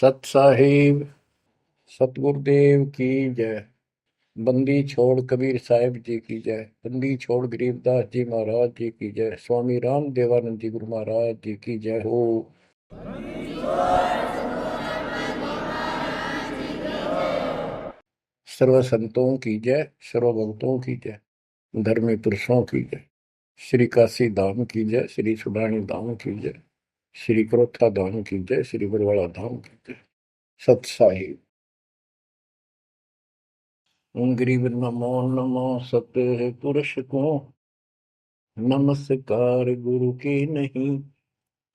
सत साहिब सतगुरुदेव की जय। बंदी छोड़ कबीर साहिब जी की जय। बंदी छोड़ गरीबदास जी महाराज जी की जय। स्वामी राम देवानंद जी गुरु महाराज जी की जय हो। सर्व संतों की जय, सर्व भक्तों की जय, धर्मी पुरुषों की जय। श्री काशी धाम की जय, श्री सुडानी धाम की जय, श्री क्रोथा धाम की जय, श्री बरवाड़ा धाम की जय। सत साहिब। गरीब नमो नमो सत पुरुष को, नमस्कार गुरु की नहीं।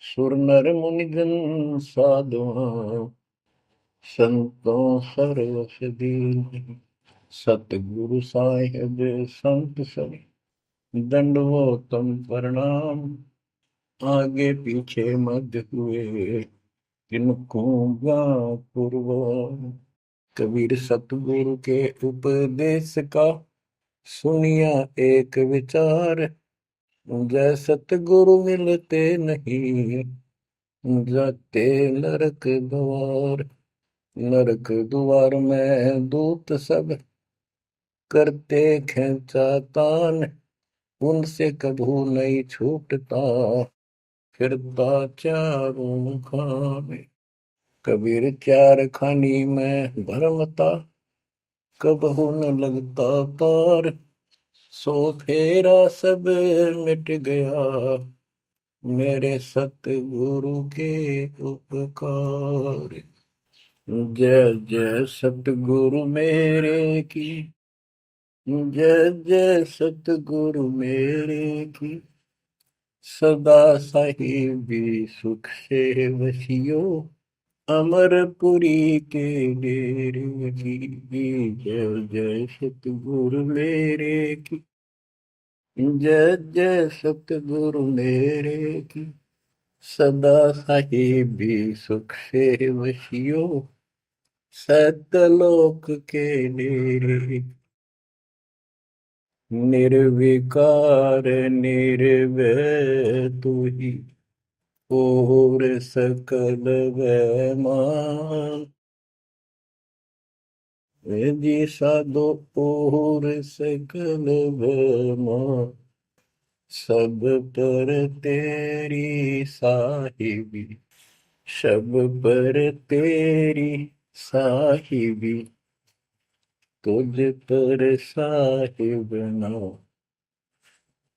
सुर नर मुनिजन साधुआ, संतों सरस दीन। सतगुरु साहिब संत सब, दंडवतम प्रणाम। आगे पीछे मध्य हुए, किनको पूर्व। कबीर सतगुरु के उपदेश का, सुनिया एक विचार। जय सतगुरु मिलते नहीं, जाते नरक द्वार। नरक द्वार में दूत सब, करते खेचा तान। उनसे कभू नहीं छूटता, फिरता चारों खाने। कबीर चार खानी में भरमता, कबहू न लगता पार। सो फेरा सब मिट गया, मेरे सतगुरु के उपकार। जय जय सतगुरु मेरे की, जय जय सतगुरु मेरे की। सदा साहिबी सुख से वसियो, अमरपुरी के डेरे की। जय जय सतगुरु मेरे की, जय जय सतगुरु मेरे की। सदा साहिबी सुख से वसियो, सतलोक के डेरे। निर्विकार निर्भय तू ही, और सकल वैमान। जी साधो और सकल वैमान। सब पर तेरी साहिबी, सब पर तेरी साहिबी। तुझ पर साहिब नाम,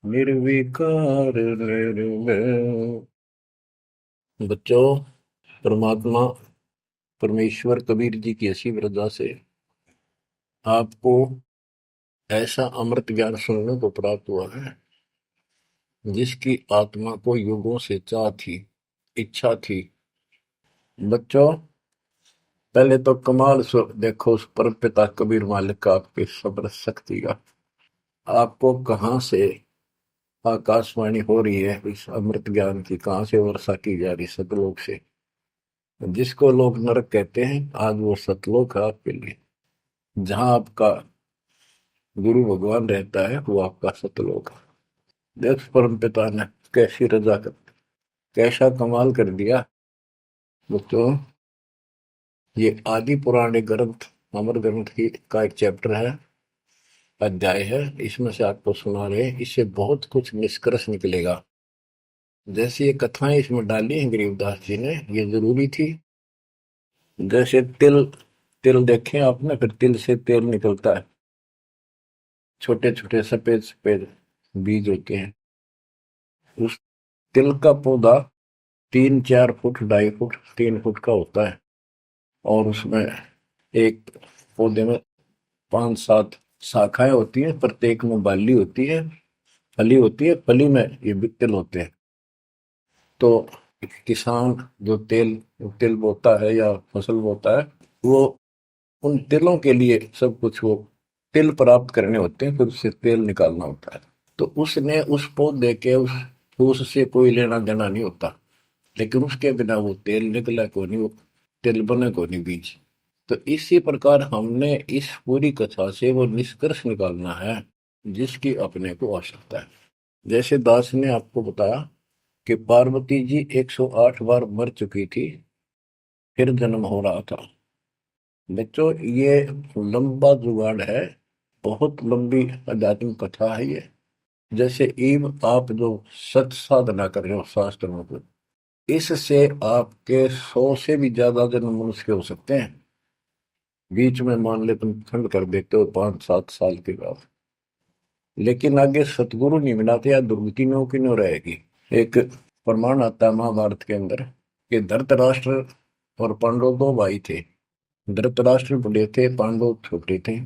निर्विकार निर्भय। बच्चों, परमात्मा परमेश्वर कबीर जी की ऐसी वृद्धा से आपको ऐसा अमृत ज्ञान सुनने को प्राप्त हुआ है, जिसकी आत्मा को युगों से चाह थी, इच्छा थी। बच्चों, पहले तो कमाल देखो उस परम पिता कबीर मालिक का आपके सब्र शक्ति का। आपको कहाँ से आकाशवाणी हो रही है इस अमृत ज्ञान की, कहाँ से वर्षा की जा रही सतलोक से। जिसको लोग नरक कहते हैं, आज वो सतलोक है आपके लिए। जहां आपका गुरु भगवान रहता है, वो आपका सतलोक है। देख परम पिता ने कैसी रजा कर, कैसा कमाल कर दिया। बच्चों, ये आदि पुराने ग्रंथ, अमर ग्रंथ की का एक चैप्टर है, अध्याय है। इसमें से आपको सुना रहे, इससे बहुत कुछ निष्कर्ष निकलेगा। जैसे ये कथाएं इसमें डाली हैं गरीबदास जी ने, ये जरूरी थी। जैसे तिल, तिल देखें आपने, फिर तिल से तेल निकलता है। छोटे छोटे सफेद सफेद बीज होते हैं। उस तिल का पौधा 3-4 फुट, 2.5 फुट, 3 फुट का होता है। और उसमें एक पौधे में 5-7 शाखाएं होती हैं, प्रत्येक में बाली होती है, फली होती है। फली में ये भी तिल होते हैं। तो किसान जो तिल तिल बोता है या फसल बोता है, वो उन तिलों के लिए सब कुछ, वो तिल प्राप्त करने होते हैं, फिर उससे तेल निकालना होता है। तो उसने उस पौधे के उस फूस से कोई लेना देना नहीं होता, लेकिन उसके बिना वो तेल निकला को नहीं, वो तेल बने को नहीं बीज। तो इसी प्रकार हमने इस पूरी कथा से वो निष्कर्ष निकालना है, जिसकी अपने को आवश्यकता है। जैसे दास ने आपको बताया कि पार्वती जी 108 बार मर चुकी थी, फिर जन्म हो रहा था। बच्चों, ये लंबा जुगाड़ है, बहुत लंबी आध्यात्मिक कथा है ये। जैसे ईव आप जो सत साधना कर रहे हो शास्त्रों को, इससे आपके 100 से भी ज्यादा जन्म मनुष्य के हो सकते हैं। बीच में मान ले तुम खंड कर देते हो 5-7 साल के बाद, लेकिन आगे सतगुरु नहीं मिलाते या दुर्गति में की न रहेगी। एक प्रमाण आता है महाभारत के अंदर कि धृतराष्ट्र और पांडव दो भाई थे। धृतराष्ट्र बड़े थे, पांडव छोटे थे।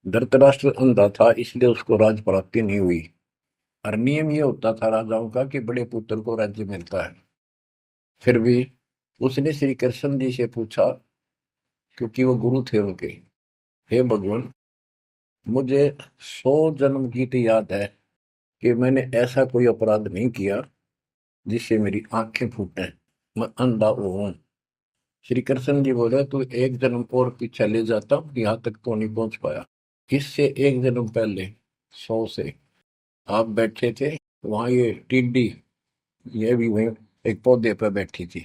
धृतराष्ट्र अंधा था, इसलिए उसको राज प्राप्ति नहीं हुई। और नियम ये होता था राजाओं का कि बड़े पुत्र को राज्य मिलता है। फिर भी उसने श्री कृष्ण जी से पूछा, क्योंकि वो गुरु थे उनके, हे भगवान, मुझे 100 जन्म की तो याद है कि मैंने ऐसा कोई अपराध नहीं किया जिससे मेरी आंखें फूटे, मैं अंधा हूं। श्री कृष्ण जी बोले, तू एक जन्म और पीछे ले जाता, यहाँ तक तो नहीं पहुंच पाया। इससे एक जन्म पहले 100 से आप बैठे थे, वहां ये टिड्डी, ये भी वहीं एक पौधे पर बैठी थी।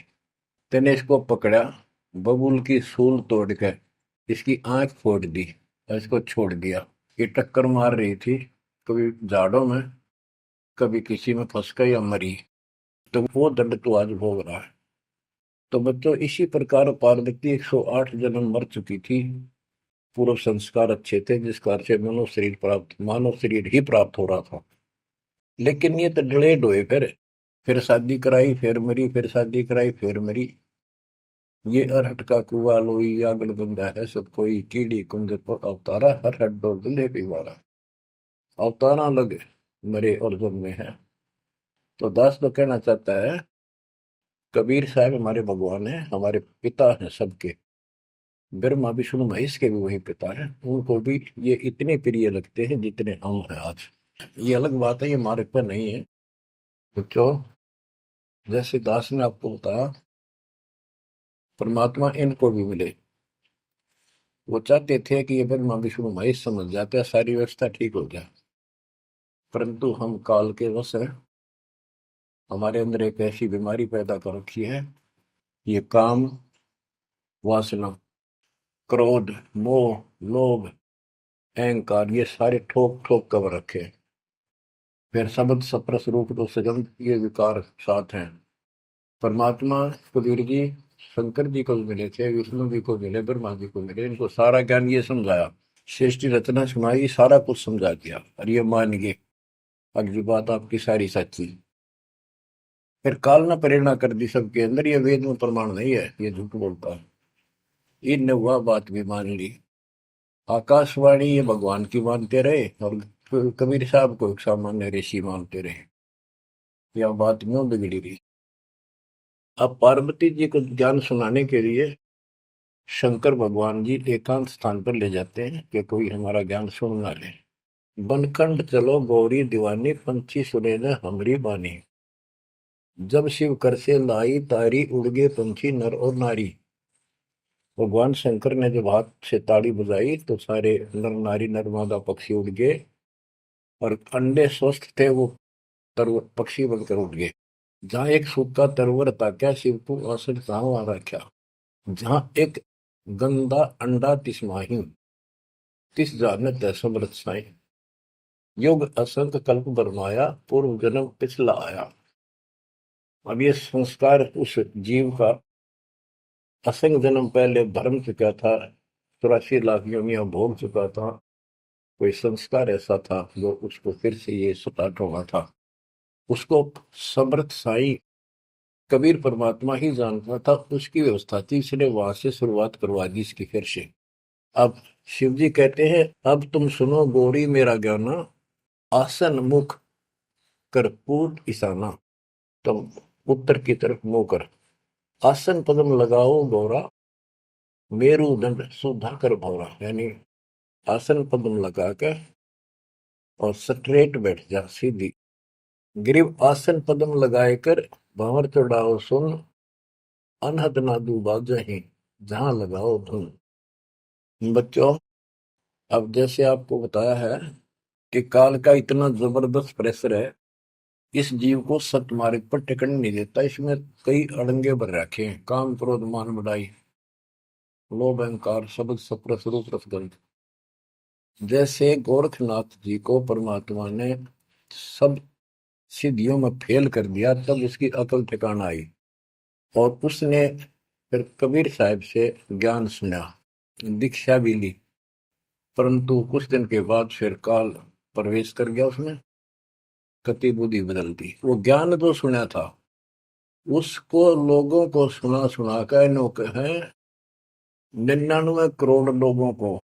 तेने इसको पकड़ा, बबूल की सूल तोड़ के इसकी आंख फोड़ दी और इसको छोड़ दिया। ये टक्कर मार रही थी, कभी झाड़ों में, कभी किसी में फंस कर या मरी, तो वो दंड तो आज भोग रहा है। तो बच्चों, इसी प्रकार पार्वती 108 जन्म मर चुकी थी। पूर्व संस्कार अच्छे थे, जिस कारण से मानव शरीर ही प्राप्त हो रहा था। लेकिन ये तो डिलेड हुए, फिर शादी कराई, फिर मरी, फिर शादी कराई, फिर मरी। ये अरहट का कुआ लोई आगल बंदा है सब कोई, कीड़ी कुंज पर अवतारा, हर हट डोल दुल्हे पिवारा। अवतारा लग मरे और जन्मे हैं। तो दास तो कहना चाहता है, कबीर साहब हमारे भगवान है, हमारे पिता हैं सबके। ब्रह्मा विष्णु महेश के भी वही पिता हैं, उनको भी ये इतने प्रिय लगते हैं जितने हम हैं आज। ये अलग बात है, ये हमारे पर नहीं है। तो क्यों, जैसे दास ने आपको बताया, परमात्मा इनको भी मिले। वो चाहते थे कि ये ब्रह्मा विष्णु महेश समझ जाते, सारी व्यवस्था ठीक हो जाए। परंतु हम काल के वश हैं, हमारे अंदर एक ऐसी बीमारी पैदा कर रखी है, ये काम, वासना, क्रोध, मोह, लोभ, अहंकार, ये सारे ठोक ठोक कर रखे हैं। फिर शब्द सप्रस रूप तो सगंध, ये विकार साथ हैं। परमात्मा कबीर जी शंकर जी को भी मिले थे, विष्णु जी को मिले, ब्रह्मा जी को मिले, इनको सारा ज्ञान ये समझाया, सृष्टि रचना सुनाई, सारा कुछ समझा दिया, और ये मान गए अगली बात आपकी सारी सच्ची। फिर काल ने प्रेरणा कर दी सबके अंदर, ये वेद में प्रमाण नहीं है, ये झूठ बोलता है। इनने वह बात भी मान ली। आकाशवाणी ये भगवान की मानते रहे, और कबीर साहब को एक सामान्य ऋषि मानते रहे। यह बात क्यों बिगड़ी रही। अब पार्वती जी को ज्ञान सुनाने के लिए शंकर भगवान जी एकांत स्थान पर ले जाते हैं कि कोई हमारा ज्ञान सुन ना ले। बनखंड चलो गौरी दीवानी, पंछी सुने न हमरी बानी। जब शिव कर से लाई तारी, उड़ गए पंछी नर और नारी। भगवान शंकर ने जब हाथ से ताड़ी बजाई तो सारे नर नारी नर पक्षी उड़ गए, और अंडे स्वस्थ थे वो पक्षी बनकर उड़ गए। जहां एक सूखा तरवर था, क्या शिव को आसन कहाँ रखा। जहां एक गंदा अंडा तिसमाही, तिस जानत समृत साई। युग असंख कल्प बरमाया, पूर्व जन्म पिछला आया। अब ये संस्कार उस जीव का असंख्य जन्म पहले भरम चुका था, 84 लाख योनियां भोग चुका था। कोई संस्कार ऐसा था जो उसको फिर से ये स्टार्ट होना था। उसको समर्थ साई कबीर परमात्मा ही जानता था, उसकी व्यवस्था थी, इसलिए वहां से शुरुआत करवा दी इसकी फिर से। अब शिव जी कहते हैं, अब तुम सुनो गौरी मेरा ज्ञाना, आसन मुख कर पूर्व ईशाना। तुम उत्तर की तरफ मुंह कर, आसन पद्म लगाओ गौरा, मेरुदंड सुधा कर भौरा। यानी आसन पद्म लगा कर और स्ट्रेट बैठ जा सीधी। ग्रीव आसन पद्म लगाए कर, भंवर चढ़ाओ सुन, अनहद नादू बाजही, जहां लगाओ धुन। बच्चों, अब जैसे आपको बताया है कि काल का इतना जबरदस्त प्रेशर है इस जीव को सत मार्ग पर टिकने नहीं देता। इसमें कई अड़ंगे भर रखे हैं, काम क्रोध मान बढ़ाई, लोभ अहंकार शब्द सप्रस रूप रसगंध। जैसे गोरखनाथ जी को परमात्मा ने सब सिद्धियों में फेल कर दिया, तब उसकी अकल ठिकाना आई और उसने फिर कबीर साहब से ज्ञान सुना, दीक्षा भी ली। परंतु कुछ दिन के बाद फिर काल प्रवेश कर गया उसमें, कति बुद्धि बदल दी। वो ज्ञान जो सुना था उसको लोगों को सुना सुना कर लोग हैं 99 करोड़ लोगों को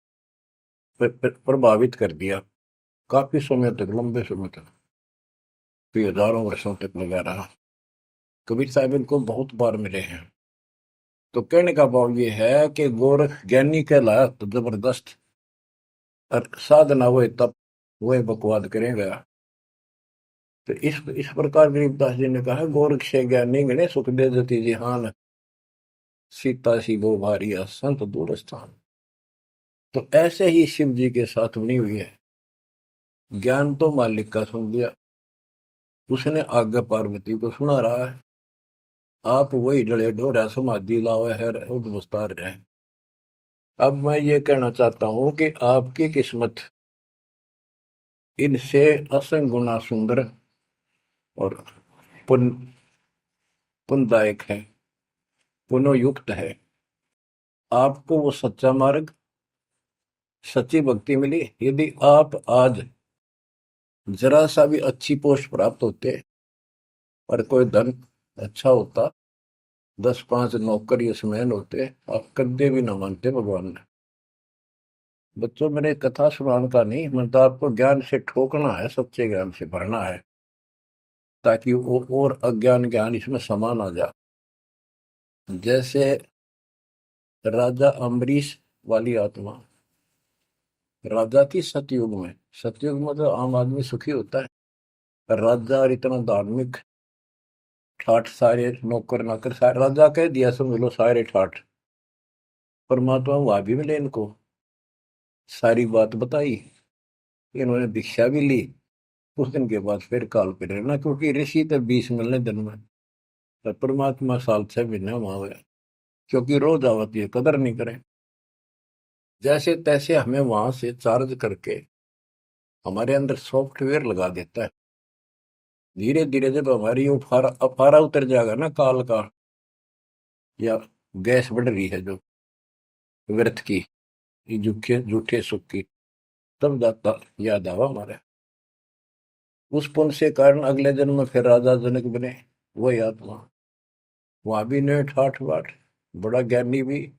प्रभावित कर दिया। काफी समय तक, लंबे समय तक, फिर हजारों वर्षों तक लगा रहा। कबीर साहब इनको बहुत बार मिले हैं। तो कहने का भाव ये है कि गोरख ज्ञानी कहलाया तो जबरदस्त, और साधना हुए तब वह बकवाद करेगा। तो इस प्रकार गरीबदास जी ने कहा, गोरख से ज्ञानी गणे सुख दे जति जिहान, सीता सी वो भारिया संत दूर स्थान। तो ऐसे ही शिव जी के साथ बनी हुई है। ज्ञान तो मालिक का सुन लिया, उसने आगे पार्वती को सुना रहा है। आप वही डले डोरा समाधि लावे है उद्वस्तार रहे। अब मैं ये कहना चाहता हूं कि आपकी किस्मत इनसे असंग गुना सुंदर और पुण्यदायक है, पुनोयुक्त है। आपको वो सच्चा मार्ग, सच्ची भक्ति मिली। यदि आप आज जरा सा भी अच्छी पोस्ट प्राप्त होते और कोई धन अच्छा होता, 10-5 नौकर यशमैन होते, आप कदे भी ना मानते भगवान ने। बच्चों, मैंने कथा सुनाने का नहीं, मतलब आपको ज्ञान से ठोकना है, सच्चे ज्ञान से भरना है, ताकि वो और अज्ञान ज्ञान इसमें समा ना जा। जैसे राजा अम्बरीश वाली आत्मा राजा की सतयुग में, सतयुग में तो आम आदमी सुखी होता है। राजा और इतना धार्मिक, ठाठ सारे नौकर नाकर सारे, राजा कह दिया समझ लो सारे ठाठ। परमात्मा वहां भी मिले इनको, सारी बात बताई, इन्होंने दीक्षा भी ली। कुछ दिन के बाद फिर काल पे रहना, क्योंकि ऋषि तो 20 मिलने दिन में, पर परमात्मा साल 6 महीने वहां हुए, क्योंकि रोज आवती है, कदर नहीं करें। जैसे तैसे हमें वहां से चार्ज करके हमारे अंदर सॉफ्टवेयर लगा देता है। धीरे धीरे जब हमारी अफारा अफारा उतर जाएगा ना काल का, या गैस बढ़ रही है जो व्यर्थ की, ये झूठे झूठे सुख की, तब जाता याद आवा हमारे। उस पुण्य से कारण अगले जन्म में फिर राजा जनक बने, वही आत्मा। वहां भी ने ठाठ बाट, बड़ा ज्ञानी भी,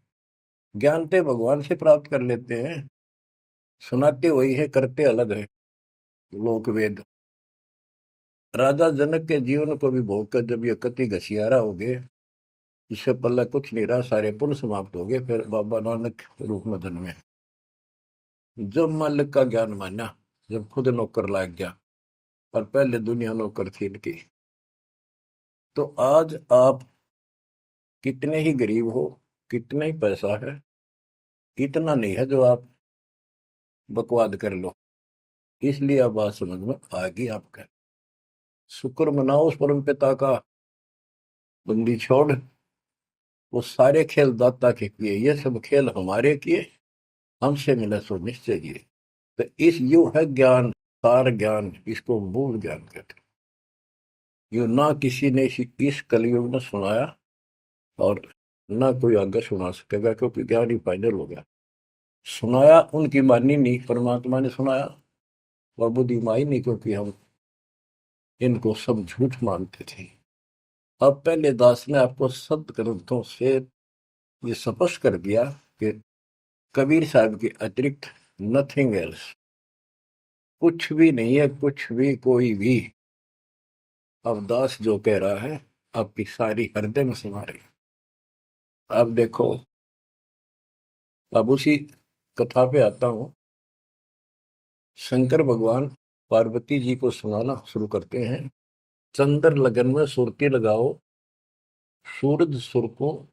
ज्ञान ते भगवान से प्राप्त कर लेते हैं, सुनाते वही है, करते अलग है। लोक वेद। राजा जनक के जीवन को भी भोग कर जब ये कति घसियारा हो गए, इससे पहले कुछ नहीं रहा, सारे पुण्य समाप्त हो गए, फिर बाबा नानक रूप में जन्मे। जब मालिक का ज्ञान माना, जब खुद नौकर लाग गया, और पहले दुनिया नौकर थी इनकी। तो आज आप कितने ही गरीब हो, कितना ही पैसा है, इतना नहीं है जो आप बकवाद कर लो। इसलिए अब बात समझ में आ गई आपका। शुक्र मनाओ उस परम पिता का, बंदी छोड़। वो सारे खेल दाता के किए, ये सब खेल हमारे किए, हमसे मिला सो निश्चय किए। तो इस यू है ज्ञान, सार ज्ञान, इसको मूल ज्ञान कहते हैं। यू ना किसी ने इस कलयुग में सुनाया, और ना कोई आगे सुना सकेगा, क्योंकि ज्ञान ही फाइनल हो गया। सुनाया उनकी मानी नहीं, परमात्मा ने सुनाया, और बुद्धि माई नहीं, क्योंकि हम इनको सब झूठ मानते थे। अब पहले दास ने आपको सद ग्रंथों से ये स्पष्ट कर दिया कि कबीर साहब के अतिरिक्त नथिंग एल्स, कुछ भी नहीं है, कुछ भी कोई भी। अब दास जो कह रहा है आपकी सारी हृदय में समा रही। अब देखो, अब उसी कथा पे आता हूं। शंकर भगवान पार्वती जी को सुनाना शुरू करते हैं। चंद्र लगन में सुरती लगाओ, सूरज सुर को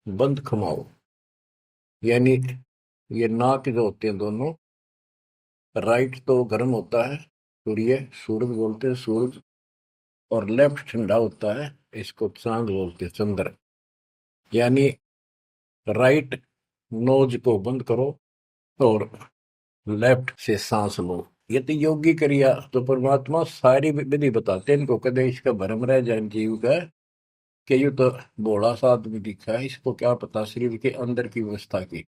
बंद खमाओ। यानी ये नाक जो होते हैं दोनों, राइट तो गर्म होता है, सूर्य, सूरज बोलते हैं सूरज, और लेफ्ट ठंडा होता है, इसको चांद बोलते हैं, चंद्र। यानी राइट नोज को बंद करो और लेफ्ट से सांस लो। ये तो योगी क्रिया। तो परमात्मा सारी विधि बताते हैं इनको, कदे इसका भरम रह जाए जीव का कि ये तो भोला सा आदमी दिखा है, इसको क्या पता शरीर के अंदर की व्यवस्था की,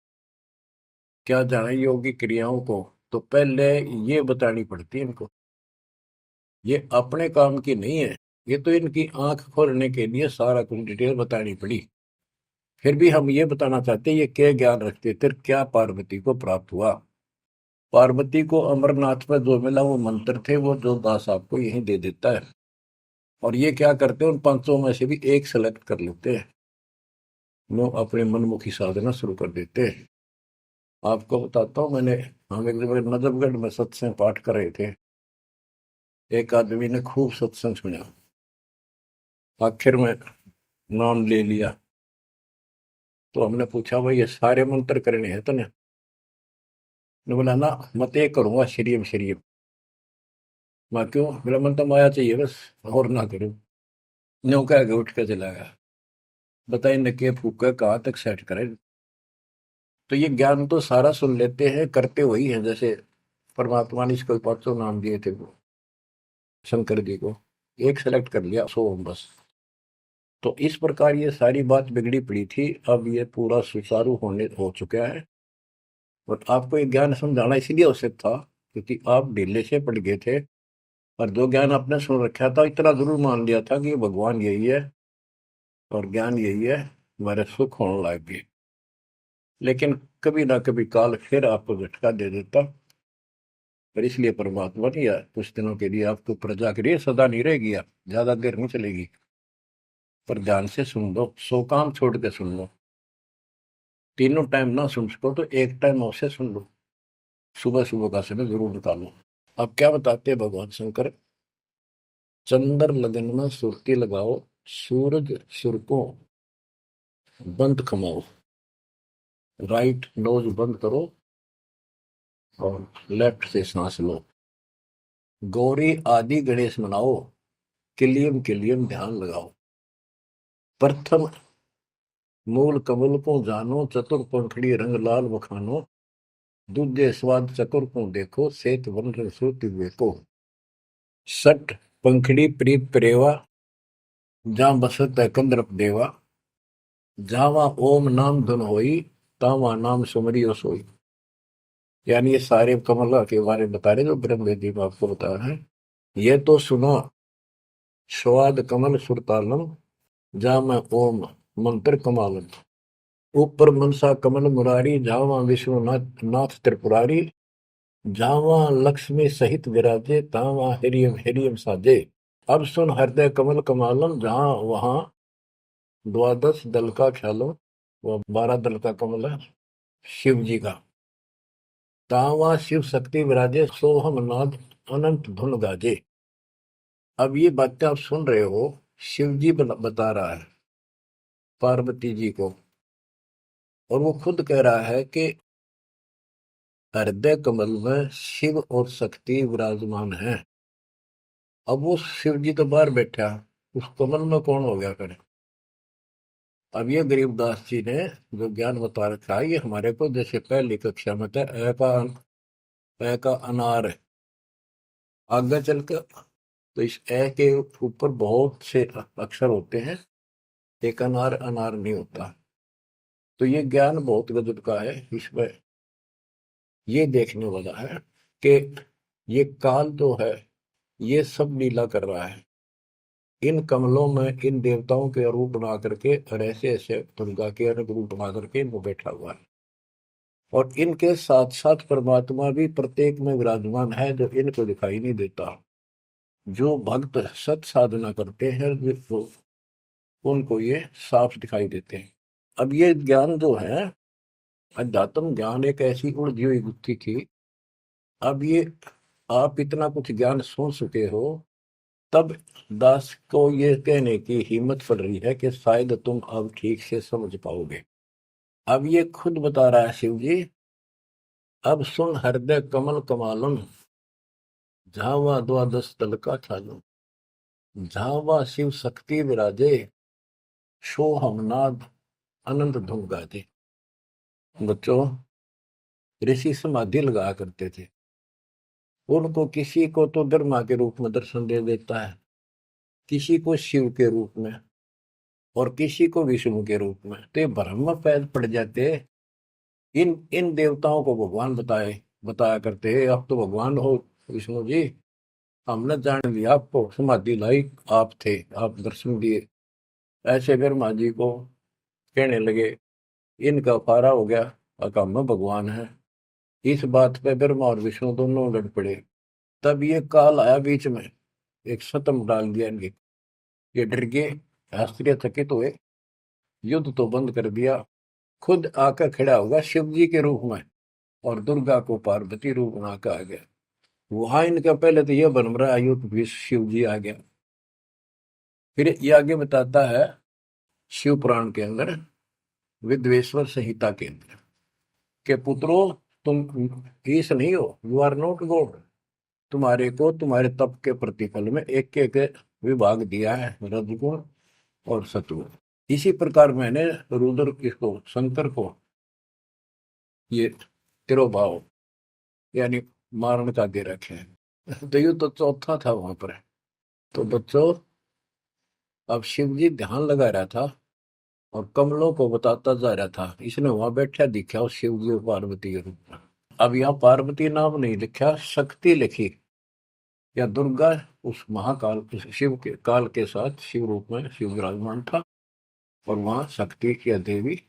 क्या जाने योगी क्रियाओं को। तो पहले ये बतानी पड़ती है इनको, ये अपने काम की नहीं है। ये तो इनकी आंख खोलने के लिए सारा कुछ डिटेल बतानी पड़ी। फिर भी हम ये बताना चाहते हैं ये क्या ज्ञान रखते थे, क्या पार्वती को प्राप्त हुआ। पार्वती को अमरनाथ में जो मिला वो मंत्र थे, वो जो दास आपको यही दे देता है। और ये क्या करते हैं, उन पांचों में से भी एक सेलेक्ट कर लेते हैं, वो अपने मनमुखी साधना शुरू कर देते हैं। आपको बताता हूँ, हम एक जगह नजफगढ़ में सत्संग पाठ कर रहे थे। एक आदमी ने खूब सत्संग सुना, आखिर में नाम ले लिया। तो हमने पूछा भाई ये सारे मंत्र करने हैं तने? ने बोला ना, मत एक करूंगा श्रीम श्रीम। मैं क्यों? मेरा मन तो माया चाहिए बस, और ना करूं। न्यू कह के उठ के चला गया। बताइए न के फूका कहाँ तक सेट करें। तो ये ज्ञान तो सारा सुन लेते हैं, करते वही है। जैसे परमात्मा ने इसको पांचों नाम दिए थे वो शंकर जी को, एक सेलेक्ट कर लिया सोम बस। तो इस प्रकार ये सारी बात बिगड़ी पड़ी थी, अब ये पूरा सुचारू होने हो चुका है। और आपको ये ज्ञान समझाना इसीलिए आवश्यक था क्योंकि आप ढीले से पड़ गए थे। और जो ज्ञान आपने सुन रखा था इतना जरूर मान लिया था कि ये भगवान यही है और ज्ञान यही है, हमारे सुख होने लग गए। लेकिन कभी ना कभी काल फिर आपको झटका दे देता। पर इसलिए परमात्मा ने यार कुछ दिनों के लिए आपको प्रजा के लिए सदा नहीं रहेगी, आप ज्यादा देर नहीं चलेगी। पर ध्यान से सुन लो, 100 काम छोड़ के सुन लो। तीनों टाइम ना सुन सको तो एक टाइम अवश्य सुन लो, सुबह सुबह का समय जरूर निकालो। अब क्या बताते हैं भगवान शंकर, चंद्र लगन में सुरती लगाओ, सूरज सुर को बंद कमाओ, राइट नोज बंद करो और लेफ्ट से सांस लो। गौरी आदि गणेश मनाओ, किलियम किलियम ध्यान लगाओ। प्रथम मूल कमल को जानो, चतुर पंखड़ी रंग लाल बखानो। दूजे स्वाद चतुर को देखो, सेत वन रसोति को। सठ पंखड़ी प्रीत प्रेवा, जहाँ बसत है कंद्रप देवा। जावा ओम नाम धुन होई, तावा नाम सुमरियो सोई। यानी ये सारे कमल के बारे में बता रहे जो ब्रह्म वेदी में आपको बताया है। ये तो सुनो, स्वाद कमल सुरतालम, जा मैं ओम मंत्र कमालम। ऊपर मनसा कमल मुरारी, जावा विश्वनाथ नाथ त्रिपुरारी। जावा लक्ष्मी सहित विराजे, तावा हिरियम हिरियम साजे। अब सुन हृदय कमल कमालम, जहां वहां द्वादश दल का ख्यालो, वो 12 दल का कमल है शिव जी का। तावा शिव शक्ति विराजे, सोहम नाद अनंत धुन गाजे। अब ये बातें आप सुन रहे हो, शिव जी बता रहा है पार्वती जी को। और वो खुद कह रहा है कि हृदय कमल में शिव और शक्ति विराजमान है। अब वो शिव जी तो बाहर बैठा, उस कमल में कौन हो गया करे। अब ये गरीबदास जी ने जो ज्ञान बता रखा है, ये हमारे को जैसे पहली कक्षा में था, ए का अनार है। आगे चल कर तो इस ए के ऊपर बहुत से अक्षर होते हैं, एक अनार अनार नहीं होता। तो ये ज्ञान बहुत गजब का है। इसमें ये देखने वाला है कि ये काल जो है ये सब लीला कर रहा है। इन कमलों में इन देवताओं के रूप बना करके और ऐसे ऐसे दुर्गा के अलग रूप बना करके इनको बैठा हुआ है। और इनके साथ साथ परमात्मा भी प्रत्येक में विराजमान है जो इनको दिखाई नहीं देता। जो भक्त सत साधना करते हैं तो उनको ये साफ दिखाई देते हैं। अब ये ज्ञान जो है, अध्यात्म ज्ञान एक ऐसी उलझी हुई गुत्थी थी। अब ये आप इतना कुछ ज्ञान सुन चुके हो, तब दास को ये कहने की हिम्मत पड़ रही है कि शायद तुम अब ठीक से समझ पाओगे। अब ये खुद बता रहा है शिव जी, अब सुन हृदय कमल कमालम, झावा द्वादश तल का छालम। झावा शिव शक्ति विराजे, शो हमनाद अनंत धुन गाजे। बच्चों, ऋषि समाधि लगा करते थे। उनको किसी को तो ब्रह्मा के रूप में दर्शन दे देता है, किसी को शिव के रूप में, और किसी को विष्णु के रूप में। तो ये भ्रम में पैर पड़ जाते। इन इन देवताओं को भगवान बताया करते हैं, आप तो भगवान हो विष्णु जी, हमने जान लिया आपको, समाधि लाई आप थे, आप दर्शन दिए। ऐसे ब्रह्मा जी को कहने लगे, इनका फारा हो गया, अकाम में भगवान है। इस बात पे ब्रह्मा और विष्णु दोनों लड़ पड़े। तब ये काल आया बीच में, एक शतम डाल दिया इनके। ये डर गए, शास्त्रीय थकित हुए, युद्ध तो बंद कर दिया, खुद आकर खड़ा होगा शिव जी के रूप में, और दुर्गा को पार्वती रूप बना के आ गया। वहां इनका पहले तो यह बन रहा है युद्ध भी शिव जी आ गया। फिर ये आगे बताता है शिव पुराण के अंदर, विद्वेश्वर संहिता के अंदर, के पुत्रों, तुम ईश नहीं हो, यू आर नॉट गॉड। तुम्हारे को तुम्हारे तप के प्रतिफल में एक एक विभाग दिया है, रजगुण और सत्वगुण। इसी प्रकार मैंने रुद्र इसको, शंकर को, ये तिरोभाव यानी मारण का दे रखे हैं। तो ये तो चौथा था वहां पर। तो बच्चों, अब शिव जी ध्यान लगा रहा था और कमलों को बताता जा रहा था। इसने वहां बैठा दिखा उस शिव जी और पार्वती के रूप में। अब यहाँ पार्वती नाम नहीं लिखा, शक्ति लिखी, या दुर्गा उस महाकाल, उस शिव के काल के साथ शिव रूप में शिव विराजमान था, और वहां शक्ति की देवी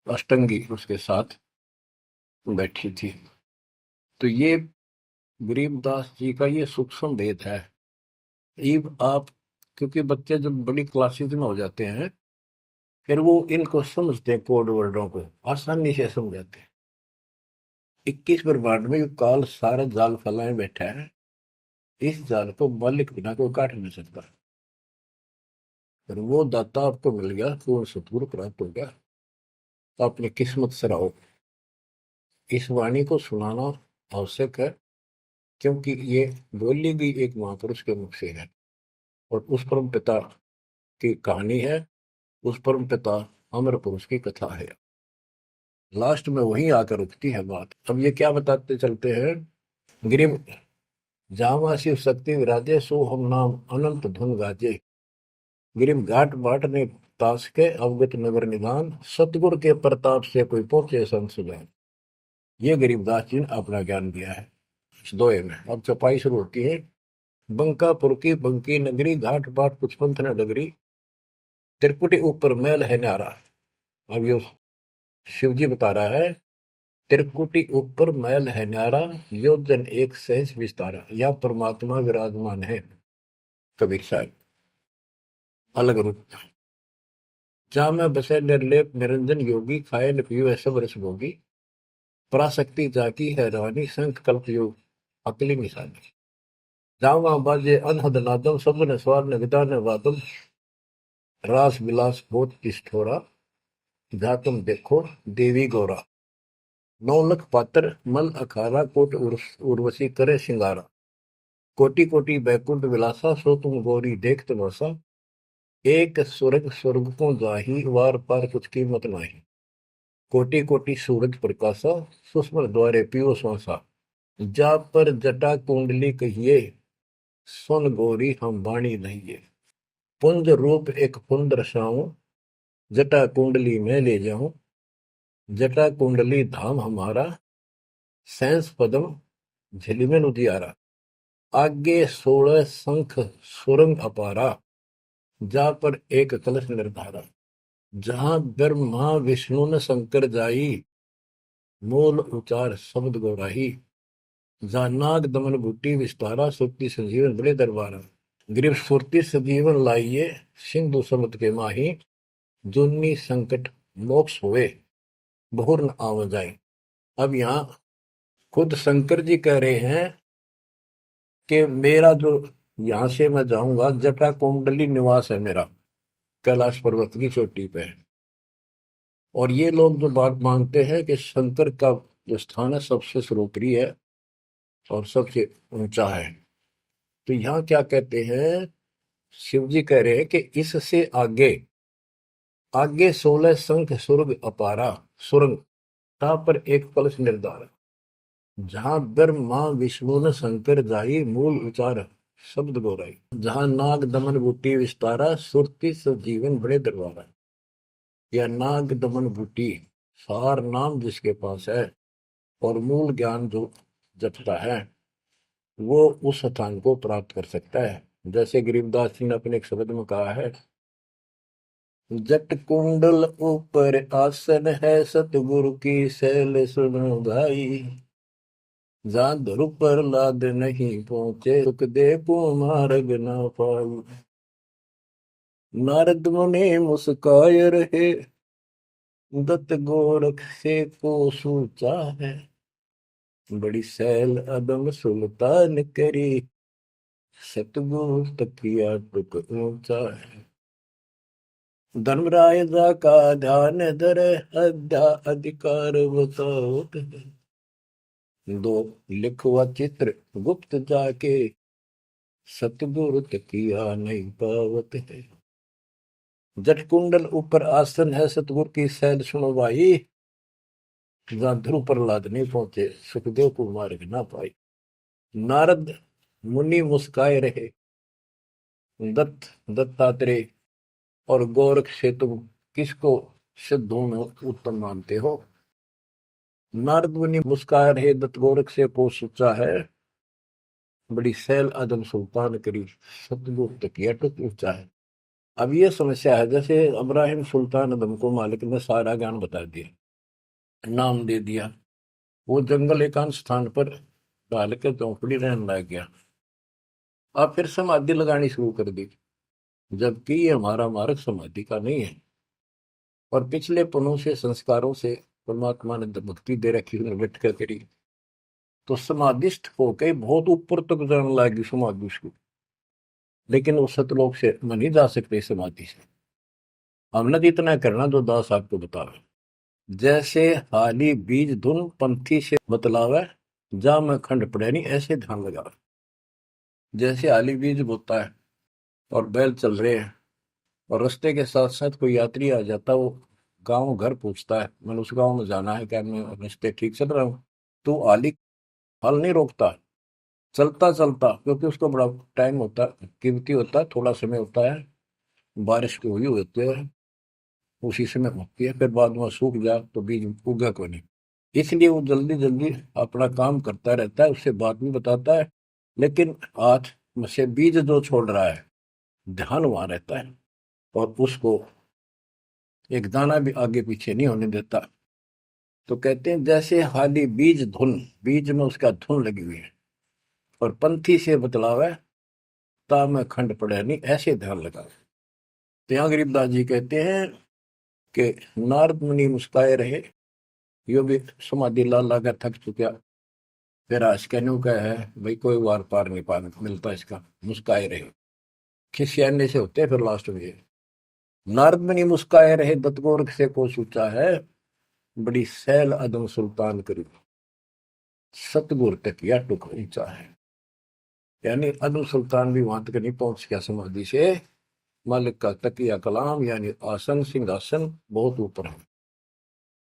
अष्टंगी उसके साथ बैठी थी। तो ये गरीबदास जी का ये सूक्ष्म भेद है। इब आप, क्योंकि बच्चे जब बड़ी क्लासेस में हो जाते हैं, फिर वो इनको समझते हैं, कोड वर्डों को आसानी से समझ जाते हैं। 21 ब्रह्मांड में काल सारा जाल फैलाए बैठा है, इस जाल को मालिक बिना कोई काट नहीं सकता। फिर वो दाता आपको मिल गया, पूर्ण सतगुरु प्राप्त हो गया, तो अपनी किस्मत से रहो। इस वाणी को सुनाना आवश्यक है, क्योंकि ये बोली गई एक महापुरुष के मुख से है, और उस परम पिता की कहानी है, उस परम पिता अमर पुरुष की कथा है। लास्ट में वहीं आकर रुकती है बात। अब ये क्या बताते चलते हैं, गिरिम जावा शिव शक्ति विराजे, सो हम नाम अनंत धुन गाजे। गिरिम घाट बाट ने तास के, अवगत नगर निदान, सतगुर के प्रताप से कोई पहुंचे संसुजान। ये गरीबदास जी ने अपना ज्ञान दिया है इस दोहे में। अब चपाई शुरू होती है। बंकापुर की बंकी नगरी, घाट बाट कुछ पंथ न डगरी, त्रिपुटी ऊपर मैल है न्यारा। अब ये शिव जी बता रहा है, त्रिकुटी ऊपर मैल है न्यारा, योजन एक सहज विस्तारा। यह परमात्मा विराजमान है। कबीर साहब अलग रूप, जहाँ में बसे निर्लेप निरंजन योगी, खाए न पियो सब रस भोगी, पराशक्ति जाकी है रानी, संख कल्प योग अकली निशानी। जहाँ वहाँ बाजे अनहद नादम, सब न स्वार न विदा न वादम, रास विलास बहुत किष्ठोरा, जहाँ तुम देखो देवी गौरा। 9 लख पात्र मल अखारा, कोट उर्वशी करे सिंगारा, कोटि कोटि बैकुंठ विलासा, सो तुम गौरी देख तमाशा, एक स्वर्ग स्वर्ग को जाही, वार पार कुछ कीमत नाही, कोटि कोटि सूरज प्रकाशा, सुषमन द्वारे पियो श्वासा, जा पर जटा कुंडली कहिए, सुन गौरी हम वाणी नहीं। पुंज रूप एक पुंज रसाऊं, जटा कुंडली में ले जाऊं, जटा कुंडली धाम हमारा, सैंस पदम झिलमिल उजियारा, आगे 16 शंख सुरंग अपारा, जा पर एक कलश निर्धारा, जहां ब्रह्मा विष्णु न शंकर जाई, मूल उचार शब्द गौराही, जहाँ नाग दमन बूटी विस्तारा, सुक्ति संजीवन बड़े दरबारा, गिरिव सुरति सजीवन लाइये, सिंधु समुद्र के माही, जुन्नी संकट मोक्ष हुए, बहुर न आव जाए। अब यहाँ खुद शंकर जी कह रहे हैं कि मेरा जो यहाँ से मैं जाऊंगा, जटा कुंडली निवास है मेरा, कैलाश पर्वत की चोटी पे। और ये लोग जो बात मानते हैं कि शंकर का जो स्थान है सबसे सर्वोपरि है और सबसे ऊंचा है, तो यहाँ क्या कहते हैं शिव जी कह रहे हैं कि इससे आगे आगे 16 संख सुरग अपारा सुरंग ता पर एक कलश निर्धार जहां ब्रह्मा विष्णु न शंकर जाई मूल उचार शब्द गोराई जहां नाग दमन बूटी विस्तारा सुरति सजीवन बड़े दरबारा। या नाग दमन बूटी सार नाम जिसके पास है और मूल ज्ञान जो जपता है वो उस स्थान को प्राप्त कर सकता है। जैसे गरीबदास जी ने अपने एक शब्द में कहा है, जट कुंडल ऊपर आसन है सतगुरु की सैल सुनो भाई जहां ध्रुव पर लाद नहीं पहुंचे सुख दे को मार्ग न पाई। नारद मुनि मुस्काय रहे दत्त गोरख से को सूचा है बड़ी सैल अदम सुल्तान करी सतगुरु तकिया टुक ऊंचा है। धर्मराय जा का ध्यान धर अध्या अधिकार बताओ दो लिखवा चित्र गुप्त जाके सतगुरु तकिया नहीं पावत है। जट कुंडल ऊपर आसन है सतगुरु की सैल सुनो भाई जहां ध्रुव प्रहलाद नहीं पहुंचे सुखदेव को मार्ग ना पाई। नारद मुनि मुस्काए रहे दत्तात्रेय और गोरख से तुम किसको सिद्धों में उत्तम मानते हो। नारद मुनि मुस्काए रहे दत्त गोरख से को सोचा है बड़ी सैल आदम सुल्तान करी सतगुरु तकिया टुक ऊंचा है। अब ये समस्या है, जैसे इब्राहिम सुल्तान आदम को मालिक ने सारा ज्ञान बता दिया नाम दे दिया वो जंगल एकांत स्थान पर डाल के चौपड़ी रहने लग गया। अब फिर समाधि लगानी शुरू कर दी जबकि ये हमारा मार्ग समाधि का नहीं है और पिछले पनों से संस्कारों से परमात्मा ने भक्ति दे रखी बैठ कर करी तो समाधिस्थ होके बहुत ऊपर तक जाने लगी समाधि उसको। लेकिन उस सतलोक से मन नहीं जा सकते समाधि से। हमने तो इतना करना जो दास आपको बतावे जैसे हाली बीज धुन पंथी से बतलावे जा मैं खंड पड़े नहीं ऐसे ध्यान लगावे। जैसे हाली बीज बोता है और बैल चल रहे हैं और रास्ते के साथ साथ कोई यात्री आ जाता वो गांव घर पूछता है मैंने उस गांव में जाना है क्या मैं रास्ते ठीक चल रहा हूँ तो आली फल नहीं रोकता चलता चलता क्योंकि उसको बड़ा टाइम होता है कीमती होता है थोड़ा समय होता है बारिश की हुई होती है उसी समय होती है फिर बाद में सूख जाए तो बीज उगा को नहीं इसलिए वो जल्दी जल्दी अपना काम करता रहता है उससे बात भी बताता है लेकिन हाथ में से बीज जो छोड़ रहा है ध्यान वहां रहता है और उसको एक दाना भी आगे पीछे नहीं होने देता। तो कहते हैं जैसे हाली बीज धुन बीज में उसका धुन लगी हुई है और पंथी से बतलावे ता में खंड पड़े नहीं ऐसे ध्यान लगा। तो यहाँ गरीबदास जी कहते हैं कि नारद मुनि मुस्काए रहे यो भी समाधि ला लाकर थक चुका फिर आज कहने का है भाई कोई वार पार नहीं पा मिलता इसका मुस्काए रहे खिसियाने से होते फिर लास्ट में नारद मुनि मुस्काए रहे दत्तगोरख से को सूचा है बड़ी सैल अदम सुल्तान करी सतगुर तक या टुक ऊंचा है। यानी अदम सुल्तान भी वहां तक नहीं पहुंच गया समाधि से मालिक का तकिया कलाम यानी आसन सिंहासन बहुत ऊपर है।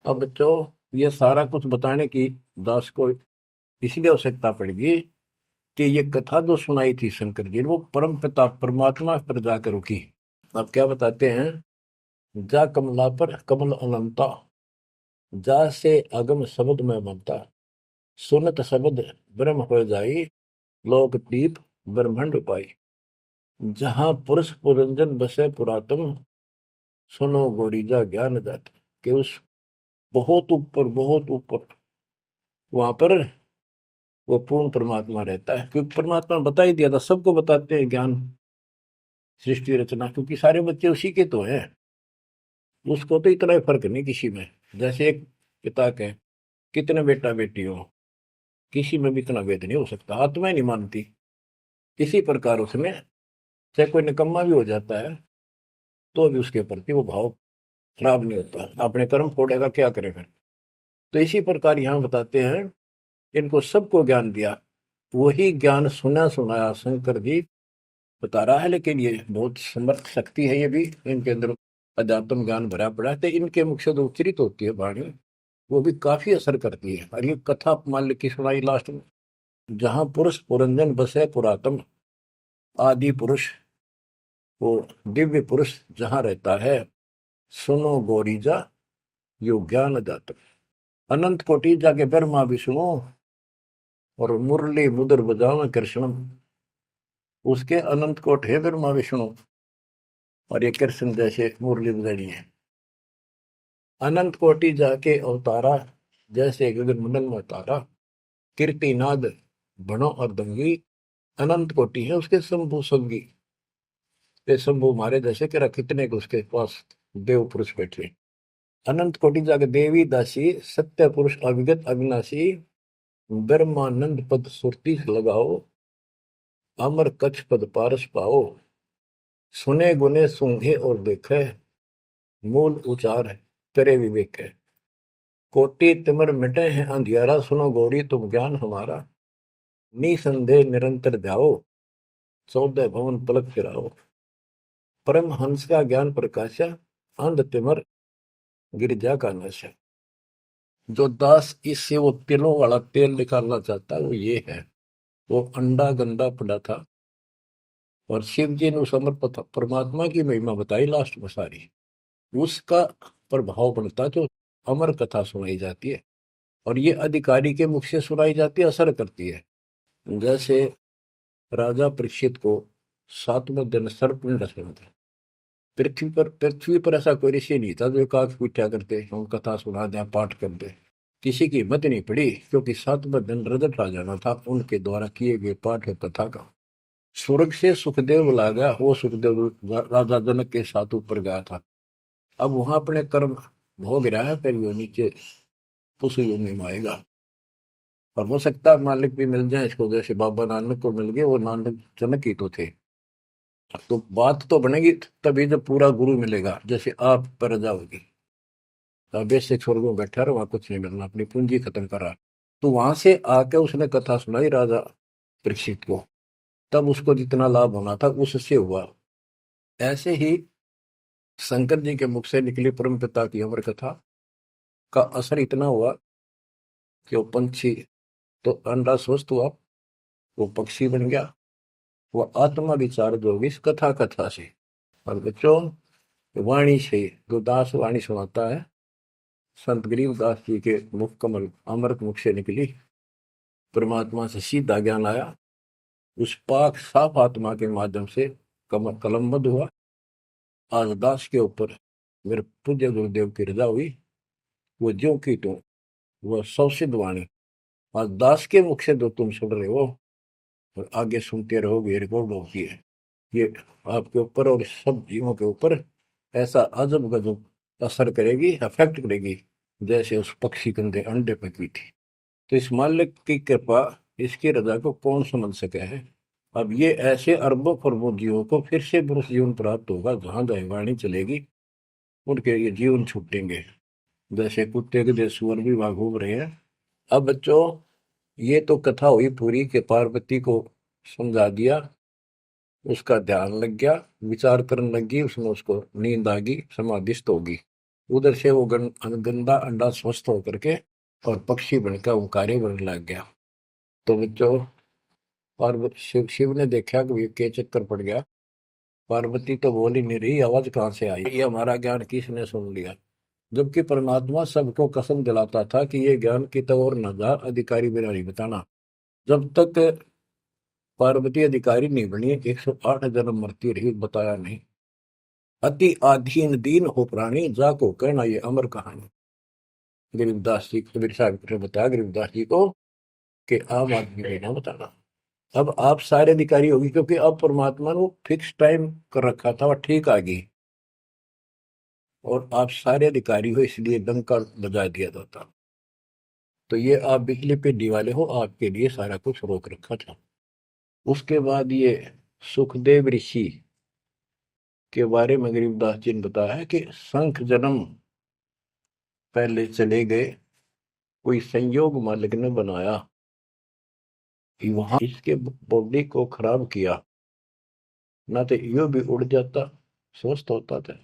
अब बच्चों ये सारा कुछ बताने की दास को इसलिए आवश्यकता पड़ेगी कि ये कथा जो सुनाई थी शंकर जी वो परम पिता परमात्मा पर जाकर रुकी। अब क्या बताते हैं जा कमला पर कमल अनंता जा से अगम शब्द में बनता सुनत शब्द ब्रह्म हो जाई लोक दीप ब्रह्मंड पाई जहां पुरुष पुरंजन बसे पुरातन सुनो गोरीजा ज्ञान जात के उस बहुत ऊपर वहां पर वो पूर्ण परमात्मा रहता है क्योंकि परमात्मा ने बता ही दिया था सबको बताते हैं ज्ञान सृष्टि रचना क्योंकि सारे बच्चे उसी के तो हैं उसको तो इतना ही फर्क नहीं किसी में। जैसे एक पिता के कितने बेटा बेटी हो किसी में भी इतना भेद नहीं हो सकता आत्मा ही नहीं मानती। इसी प्रकार उसमें चाहे कोई निकम्मा भी हो जाता है तो भी उसके प्रति वो भाव खराब नहीं होता अपने कर्म फोड़ेगा क्या करेगा। तो इसी प्रकार यहाँ बताते हैं इनको सबको ज्ञान दिया वही ज्ञान सुना सुनाया शंकर जी बता रहा है, लेकिन ये बहुत समर्थ शक्ति है, ये भी इनके अंदर अध्यात्म ज्ञान भरा पड़ा है, तो इनके मुख से जो उच्चरित होती है वाणी, वो भी काफी असर करती है। और ये कथा मान ली की सुनाई लास्ट में, जहां पुरुष पुरंजन बसे पुरातन, आदि पुरुष, वो दिव्य पुरुष जहां रहता है, सुनो गोरीजा यो ज्ञान दाता। अनंत कोटि जाके ब्रह्मा विष्णु और मुरली मुदर बजाओ कृष्ण, उसके अनंत कोट है ब्रह्मा विष्णु, और ये कृष्ण जैसे मुरली बजानी है। अनंत कोटि जाके अवतारा, जैसे गगन मंडल में तारा, कीर्तिनाद बनो और दंगी, अनंत कोटि है उसके शंभु संगी। ये शंभु मारे जैसे कि कितने को उसके पास देव पुरुष बैठे। अनंत कोटि जाके देवी दासी, सत्य पुरुष अविगत अविनाशी, ब्रह्मानंद पद सुरती लगाओ, अमर कच्छ पद पारस पाओ, सुने गुने सूंघे और देखे, मूल उचार है तेरे विवेक है। कोटि तिमर मिटे हैं अंधियारा, सुनो गौरी तुम ज्ञान हमारा, निसंदेह निरंतर ध्याओ, 14 भवन पलक फिराओ। परम हंस का ज्ञान प्रकाशा, अंध तिमर गिरजा का नशा। जो दास इससे वो तिलों वाला तेल निकालना चाहता है, वो ये है। वो अंडा गंदा पड़ा था, और शिव जी ने उस अमर परमात्मा की महिमा बताई लास्ट में सारी, उसका प्रभाव बनता जो अमर कथा सुनाई जाती है, और ये अधिकारी के मुख से सुनाई जाती है, असर करती है। जैसे राजा परीक्षित को 7वें दिन सर्प ने डसा था। पृथ्वी पर ऐसा कोई ऋषि नहीं था जो एकाक पूछा करते हम कथा सुना दें पाठ कर दे। किसी की हिम्मत नहीं पड़ी, क्योंकि 7वें दिन रजत आ जाना था उनके द्वारा किए गए पाठ और कथा का। स्वर्ग से सुखदेव बुला गया, वो सुखदेव राजा जनक के साथ ऊपर गया था। अब वहां अपने कर्म भोग रहा है, फिर वो नीचे उस योनि में आएगा। और हो सकता है मालिक भी मिल जाए इसको, जैसे बाबा नानक को मिल गए, वो नानक जनक ही तो थे। तो बात तो बनेगी तभी जब पूरा गुरु मिलेगा, जैसे आप पर जाओगी। बेसिक स्वर्ग में बैठा रहा, वहां कुछ नहीं मिलना, अपनी पूंजी खत्म करा। तो वहां से आके उसने कथा सुनाई राजा परीक्षित को, तब उसको जितना लाभ होना था उससे हुआ। ऐसे ही शंकर जी के मुख से निकली परम पिता की अमर कथा का असर इतना हुआ कि वो पंछी तो अंडा स्वस्थ हुआ, वो पक्षी बन गया, वो आत्मा विचार जो होगी इस कथा कथा से। और बच्चों, वाणी से जो दास वाणी सुनाता है, संत गरीबदास जी के मुख कमल अमृत मुख से निकली, परमात्मा से सीधा ज्ञान आया, उस पाक साफ आत्मा के माध्यम से कमल कलमबद्ध हुआ। आज दास के ऊपर मेरे पूज्य गुरुदेव की रजा हुई, वो ज्यों की त्यों, वह सौसिद्ध वाणी आज दास के मुख से जो तुम सुन रहे हो और आगे सुनते रहोगे, रिकॉर्ड होती है, ये आपके ऊपर और सब जीवों के ऊपर ऐसा अजब गजब असर करेगी, अफेक्ट करेगी, जैसे उस पक्षी कंधे अंडे पे की थी। तो इस मालिक की कृपा, इसकी रजा को कौन समझ सके है। अब ये ऐसे अरबों खरबों जीवों को फिर से पुरुष जीवन प्राप्त होगा, जहां दैवाणी चलेगी उनके ये जीवन छूटेंगे, जैसे कुत्ते के देश सुअर भी वहां घूम रहे हैं। अब बच्चों, ये तो कथा हुई पूरी के पार्वती को समझा दिया, उसका ध्यान लग गया, विचार करने लगी, उसमें उसको नींद आ गई, समाधिस्थ होगी। उधर से वो गंदा अंडा स्वस्थ होकर के और पक्षी बनकर ओंकारे बनने लग गया। तो बच्चों, पार्वती शिव ने देखा कि ये के चक्कर पड़ गया, पार्वती तो बोल ही नहीं रही, आवाज कहाँ से आई, ये हमारा ज्ञान किसने सुन लिया। जबकि परमात्मा सबको कसम दिलाता था कि ये ज्ञान की तो और न जा, अधिकारी बिना नहीं बताना। जब तक पार्वती अधिकारी नहीं बनी, 108 जन्म मरती रही, बताया नहीं। अति आधीन दीन हो प्राणी, जाको कहना ये अमर कहानी। गरीबदास जी कबीर साहब ने बताया गरीबदास जी को कि आम आदमी को ना बताना। अब आप सारे अधिकारी होगी, क्योंकि अब परमात्मा ने फिक्स टाइम कर रखा था और ठीक आ गई, और आप सारे अधिकारी हो, इसलिए डंका बजा दिया जाता। तो ये आप बिजली पे दिवाले हो, आपके लिए सारा कुछ रोक रखा था। उसके बाद ये सुखदेव ऋषि के बारे में गरीबदास जी ने बताया है कि शंख जन्म पहले चले गए, कोई संयोग मालिक ने बनाया कि वहां इसके बॉडी को खराब किया, ना तो यो भी उड़ जाता, स्वस्थ होता था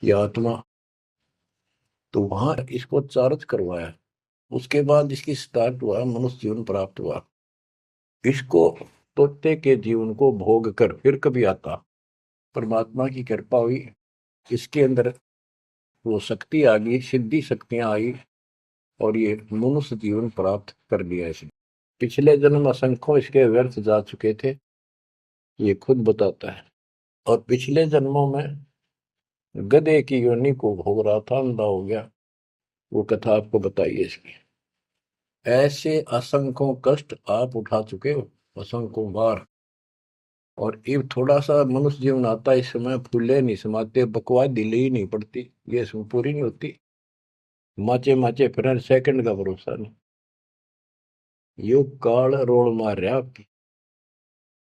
ये आत्मा। तो वहां इसको चार्ज करवाया, उसके बाद इसकी स्टार्ट हुआ, मनुष्य जीवन प्राप्त हुआ। इसको तोते के जीवन को भोग कर फिर कभी आता, परमात्मा की कृपा हुई, इसके अंदर वो शक्ति आ गई, सिद्धि शक्तियां आई, और ये मनुष्य जीवन प्राप्त कर लिया इसने। पिछले जन्म असंख्यों इसके व्यर्थ जा चुके थे, ये खुद बताता है। और पिछले जन्मों में गधे की योनि को भोग रहा था, अंधा हो गया। वो कथा आपको बताइए इसकी। ऐसे असंख्यों कष्ट आप उठा चुके हो, असंख्यों बार। और ये थोड़ा सा मनुष्य जीवन आता है, इस समय फूले नहीं समाते, बकवास ढीली ही नहीं पड़ती, ये इसमें पूरी नहीं होती। माचे माचे फिर सेकंड का भरोसा नहीं। यो काल रोल मार रहा आपकी।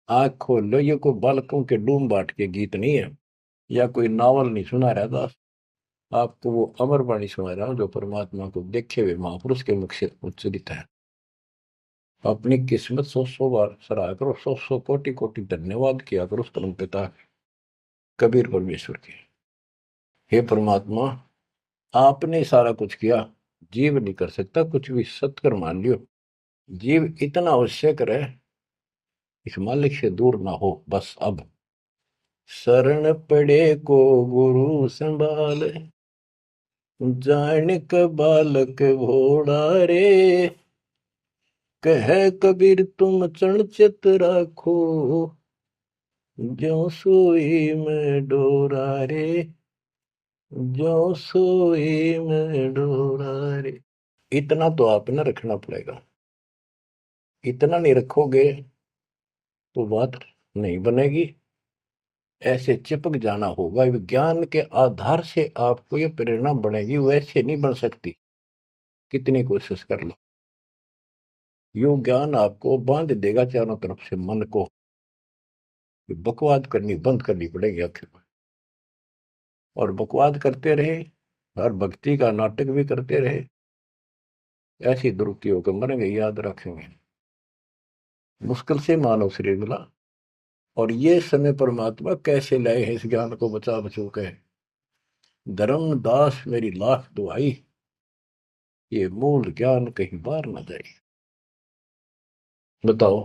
आंख खोल लो, ये कोई बालकों के डूम बाट के गीत नहीं है, या कोई नावल नहीं सुना रहा था आपको, वो अमर वाणी सुना रहा हूं जो परमात्मा को देखे हुए महापुरुष के मुख से उच्चरित है। अपनी किस्मत सौ सौ बार सराहा करो, सौ सौ कोटि कोटि धन्यवाद किया करो उस परम पिता कबीर परमेश्वर के। हे परमात्मा, आपने सारा कुछ किया, जीव नहीं कर सकता कुछ भी, सत्कर मान लियो। जीव इतना अवश्य करे, इस मालिक से दूर ना हो बस। अब शरण पड़े को गुरु संभाल, जानिक बालक भोड़ा रे, कह कबीर तुम चरणचित राखो, ज्यों सोई में डोरा रे, ज्यों सोई में डोरा रे। इतना तो आपने रखना पड़ेगा, इतना नहीं रखोगे तो बात नहीं बनेगी। ऐसे चिपक जाना होगा, विज्ञान के आधार से आपको ये प्रेरणा बनेगी, वैसे नहीं बन सकती, कितनी कोशिश कर लो। यो ज्ञान आपको बांध देगा चारों तरफ से मन को, बकवाद करनी बंद करनी पड़ेगी आखिर में। और बकवाद करते रहे और भक्ति का नाटक भी करते रहे, ऐसी दुरुक्ति होकर मरेंगे, याद रखेंगे। मुश्किल से मानव शरीर मिला, और ये समय परमात्मा कैसे लाए हैं इस ज्ञान को बचा बचो के। धर्मदास मेरी लाख दुआई, ये मूल ज्ञान कहीं बाहर न जाए। बताओ,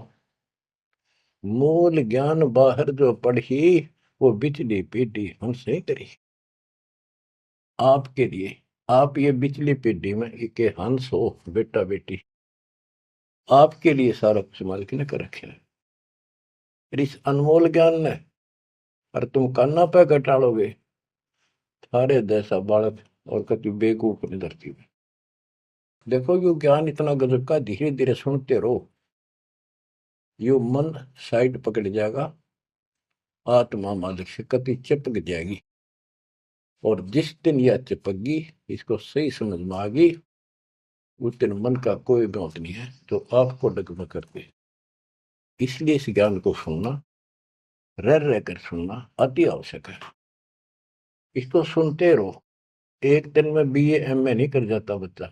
मूल ज्ञान बाहर जो पढ़ी, वो बिचली पीढ़ी हमसे करी। आपके लिए, आप ये बिचली पीढ़ी में एक हंस हो, बेटा बेटी, आपके लिए सारा कुछ मालिक ने कर रखे है। इस अनमोल ज्ञान ने, और तुम कान्ना पे घटाड़ोगे सारे जैसा बालक और कति बेवकूफ अपनी धरती में। देखो यो ज्ञान इतना गजब का, धीरे धीरे सुनते रहो, यो मन साइड पकड़ जाएगा, आत्मा मालिक से कति चिपक जाएगी। और जिस दिन यह चिपकी, इसको सही समझ में आ गई, उस दिन मन का कोई बात नहीं है जो आपको डगमग करते। इसलिए इस ज्ञान को सुनना, रह रह कर सुनना अति आवश्यक है। इसको सुनते रहो, एक दिन में बीए एमए नहीं कर जाता बच्चा,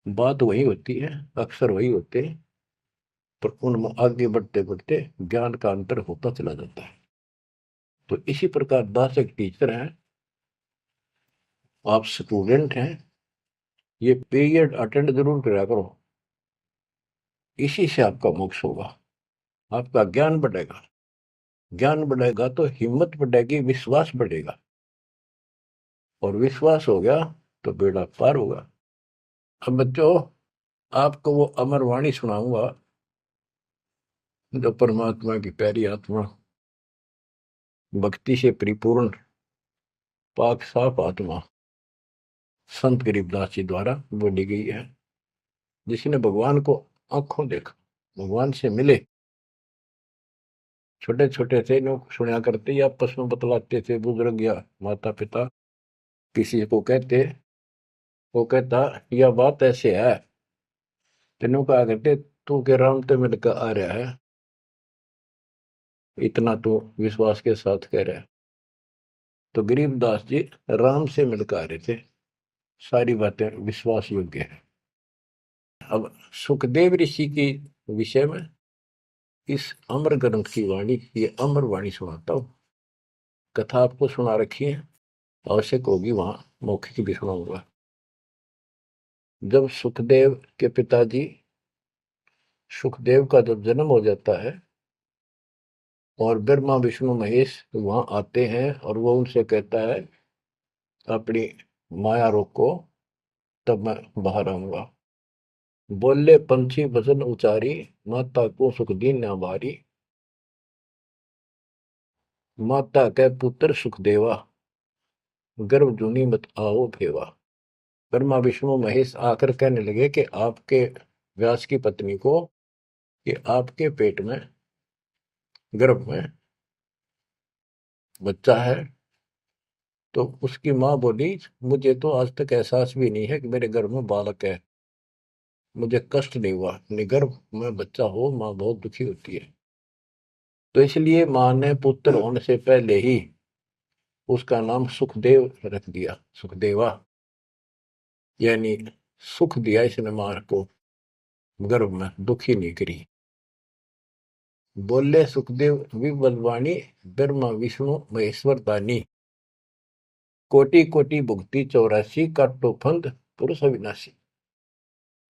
बात वही होती है, अक्सर वही होते हैं, पर उनमें आगे बढ़ते बढ़ते ज्ञान का अंतर होता चला जाता है। तो इसी प्रकार दास एक टीचर है, आप स्टूडेंट हैं, ये पीरियड अटेंड जरूर करा करो, इसी से आपका मोक्ष होगा, आपका ज्ञान बढ़ेगा। ज्ञान बढ़ेगा तो हिम्मत बढ़ेगी, विश्वास बढ़ेगा, और विश्वास हो गया तो बेड़ा पार होगा। अब बच्चों, आपको वो अमर वाणी सुनाऊंगा जो परमात्मा की प्यारी आत्मा, भक्ति से परिपूर्ण पाक साफ आत्मा संत गरीबदास जी द्वारा बोली गई है, जिसने भगवान को आंखों देखा, भगवान से मिले। छोटे छोटे थे लोग, सुना करते या आपस में बतलाते थे, बुजुर्ग या माता पिता किसी को कहते, वो कहता यह बात ऐसे है, तेनों कहा करते तू के राम तो मिलकर आ रहा है, इतना तो विश्वास के साथ कह रहा है। तो गरीबदास जी राम से मिलकर आ रहे थे, सारी बातें विश्वास योग्य है। अब सुखदेव ऋषि के विषय में इस अमर ग्रंथ की वाणी, ये अमर वाणी सुनाता हूँ। कथा आपको सुना रखी है, आवश्यक होगी वहां मौखिक भी सुनाऊंगा। जब सुखदेव के पिताजी सुखदेव का जब जन्म हो जाता है और ब्रह्मा विष्णु महेश वहां आते हैं और वो उनसे कहता है अपनी माया रोको, तब मैं बाहर आऊंगा। बोले पंछी भजन उचारी, माता को सुख दीन न भारी। माता के पुत्र सुखदेवा, गर्भ जूनी मत आओ भेवा। ब्रह्मा विष्णु महेश आकर कहने लगे कि आपके व्यास की पत्नी को, कि आपके पेट में, गर्भ में बच्चा है। तो उसकी माँ बोली, मुझे तो आज तक एहसास भी नहीं है कि मेरे गर्भ में बालक है, मुझे कष्ट नहीं हुआ। गर्भ में बच्चा हो माँ बहुत दुखी होती है। तो इसलिए माँ ने पुत्र होने से पहले ही उसका नाम सुखदेव रख दिया, सुखदेवा, यानी सुख दिया इसने माँ को, गर्भ में दुखी नहीं करी। बोले सुखदेव विबलवाणी, ब्रह्मा विष्णु महेश्वर दानी। कोटि कोटि भुक्ति 84, काटो फंद पुरुष अविनाशी।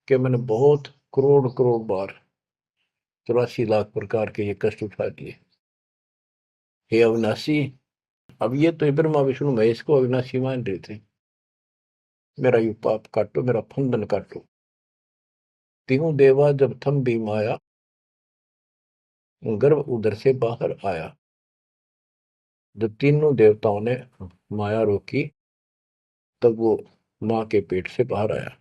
कि मैंने बहुत करोड़ करोड़ बार 84 लाख प्रकार के ये कष्ट उठा दिए, हे अविनाशी। अब ये तो ब्रह्मा विष्णु महेश को अविनाशी मान रहे थे। मेरा यू पाप काटो, मेरा फंदन काटो। तीनों देवा जब थम भी माया, गर्भ उधर से बाहर आया। जब तीनों देवताओं ने माया रोकी, तब वो माँ के पेट से बाहर आया।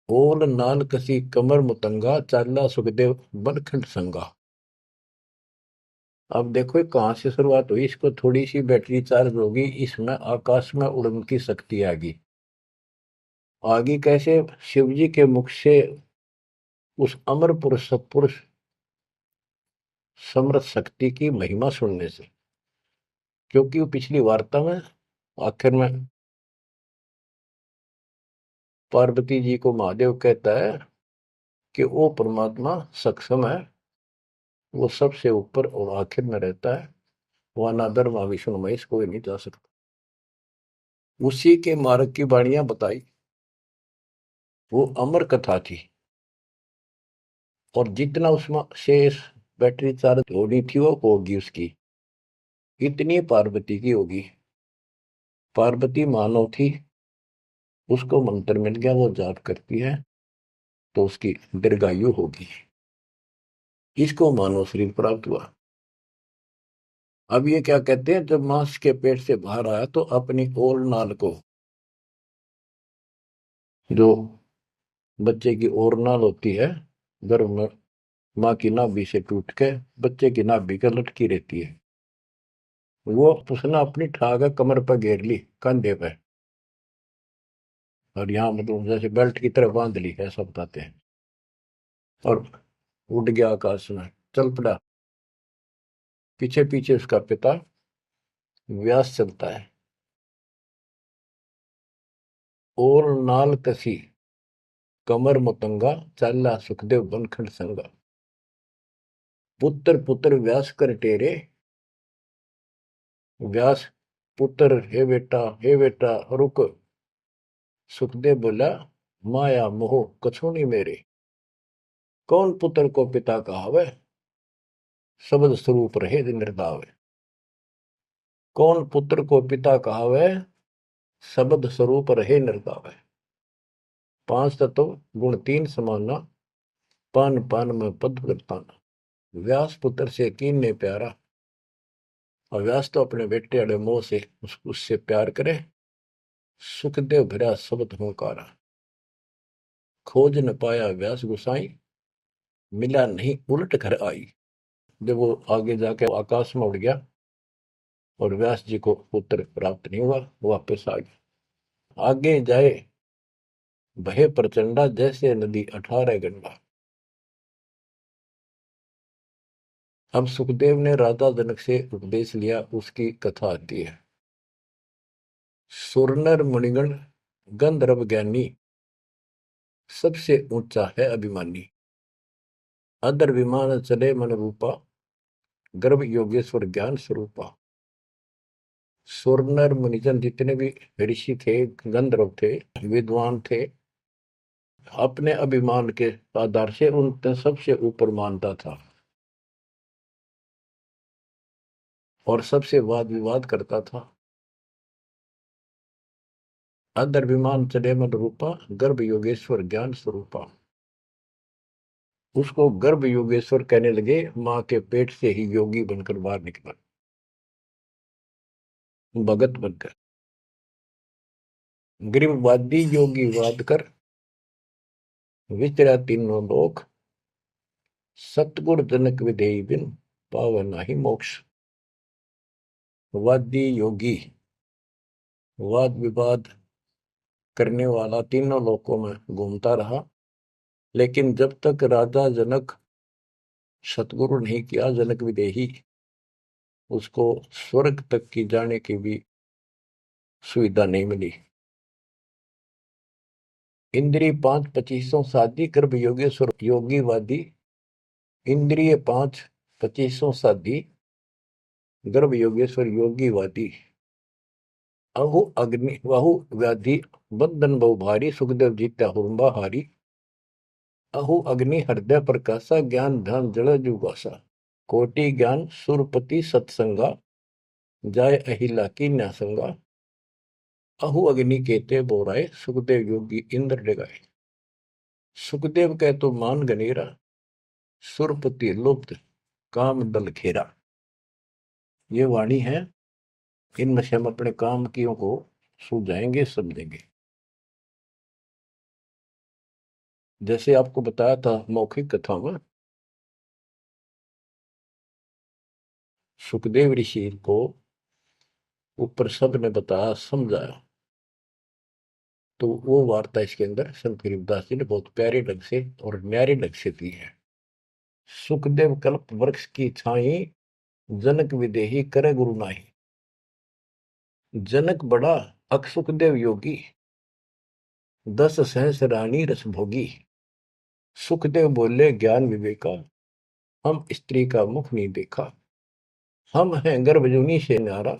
ओल नाल कसी कमर मुतंगा, चाला सुखदेव बनखंड संगा। अब देखो कहां से शुरुआत हुई, इसको थोड़ी सी बैटरी चार्ज होगी, इसमें आकाश में उड़ने की शक्ति आगी। आगे कैसे? शिव जी के मुख से उस अमर पुरुष सत्पुरुष समर्थ शक्ति की महिमा सुनने से। क्योंकि वो पिछली वार्ता में आखिर में पार्वती जी को महादेव कहता है कि वो परमात्मा सक्षम है, वो सबसे ऊपर और आखिर में रहता है, वह ना ब्रह्मा विष्णु महेश कोई नहीं जा सकता। उसी के मार्ग की वाणियां बताई, वो अमर कथा थी। और जितना उसमें शेष बैटरी चार्ज होनी थी वो होगी उसकी, इतनी पार्वती की होगी। पार्वती मानव थी, उसको मंत्र मिल गया, वो जाप करती है तो उसकी दीर्घायु होगी। इसको मानव शरीर प्राप्त हुआ। अब ये क्या कहते हैं, जब मांस के पेट से बाहर आया तो अपनी ओर नाल को, जो बच्चे की ओर नाल होती है गर्भ में, माँ की नाभि से टूट के बच्चे की नाभि के लटकी रहती है, वो उसने अपनी ठाक कमर पर घेर ली, कंधे पे, और यहाँ मतलब जैसे बेल्ट की तरह बांध ली, ऐसा बताते हैं। और उड़ गया आकाश में, चल पड़ा। पीछे पीछे उसका पिता व्यास चलता है। और नाल कसी कमर मुतंगा, चाला सुखदेव बनखंड संगा। पुत्र पुत्र व्यास कर टेरे, व्यास पुत्र, हे बेटा रुक। सुखदेव बोला, माया मोह कछु नहीं मेरे। कौन पुत्र को पिता कहावे, शब्द स्वरूप रहे निर्दावे। कौन पुत्र को पिता कहावे, शब्द स्वरूप रहे निर्दावे। पांच तत्व गुण तीन समाना, पान पान में पद वर्ताना। व्यास पुत्र से कीन्ने प्यारा, और व्यास तो अपने बेटे अड़े मोह से उससे प्यार करे। सुखदेव भरा शब्द होकारा, खोज न पाया व्यास गुसाई, मिला नहीं उलट घर आई। जब वो आगे जाके आकाश में उड़ गया और व्यास जी को पुत्र प्राप्त नहीं हुआ, वापस आ गया। आगे जाए भय प्रचंडा, जैसे नदी 18 गंडा। अब सुखदेव ने राजा जनक से उपदेश लिया, उसकी कथा आती है। सुरनर मुनिगण गंधर्व ज्ञानी, सबसे ऊंचा है अभिमानी। अदर विमान चले मन रूपा, गर्भ योगेश्वर ज्ञान स्वरूपा। सुर नर मुनिजन जितने भी ऋषि थे, गंधर्व थे, विद्वान थे, अपने अभिमान के आधार से उन सबसे ऊपर मानता था और सबसे वाद विवाद करता था। अदर विमान चले मन रूपा, गर्भ योगेश्वर ज्ञान स्वरूपा। उसको गर्भ योगेश्वर कहने लगे, मां के पेट से ही योगी बनकर बाहर निकला, भगत बनकर। ग्रीववादी योगी वाद कर, विचरा तीनों लोक, सतगुर जनक विधेयी बिन, पावे नाही मोक्ष। वादी योगी वाद विवाद करने वाला तीनों लोकों में घूमता रहा, लेकिन जब तक राजा जनक सतगुरु नहीं किया जनक विदेही, उसको स्वर्ग तक की जाने की भी सुविधा नहीं मिली। इंद्रिय 5 25 साधी, गर्भ योगेश्वर योगीवादी। इंद्रिय 5 25 साधी, गर्भ योगेश्वर योगीवादी। अहु अग्नि वहु व्याधि, बंधन बहु भारी, सुखदेव जीत्या हुरंबा हारी। अहु अग्नि हृदय प्रकाशा, ज्ञान ध्यान जड़ जुगासा। कोटि ज्ञान सुरपति सत्संगा, जाय अहिला की न्यासंगा। अहु अग्नि केते बोराए, सुखदेव योगी इंद्र डगाए। सुखदेव कह तो मान गनेरा, सुरपति लुप्त काम दल घेरा। ये वाणी है, इनमें से हम अपने काम कियों को सुलझाएंगे, समझेंगे। जैसे आपको बताया था मौखिक कथा में, सुखदेव ऋषि को ऊपर सब ने बताया, समझाया, तो वो वार्ता इसके अंदर संत गरीबदास जी ने बहुत प्यारे ढंग से और न्यारे ढंग से दी है। सुखदेव कल्प वृक्ष की छाई, जनक विदेही करे गुरु नाही। जनक बड़ा अक सुखदेव योगी, 10 सहस रानी रस भोगी। सुखदेव बोले ज्ञान विवेका, हम स्त्री का मुख नहीं देखा। हम हैं गर्भजूनी से न्यारा,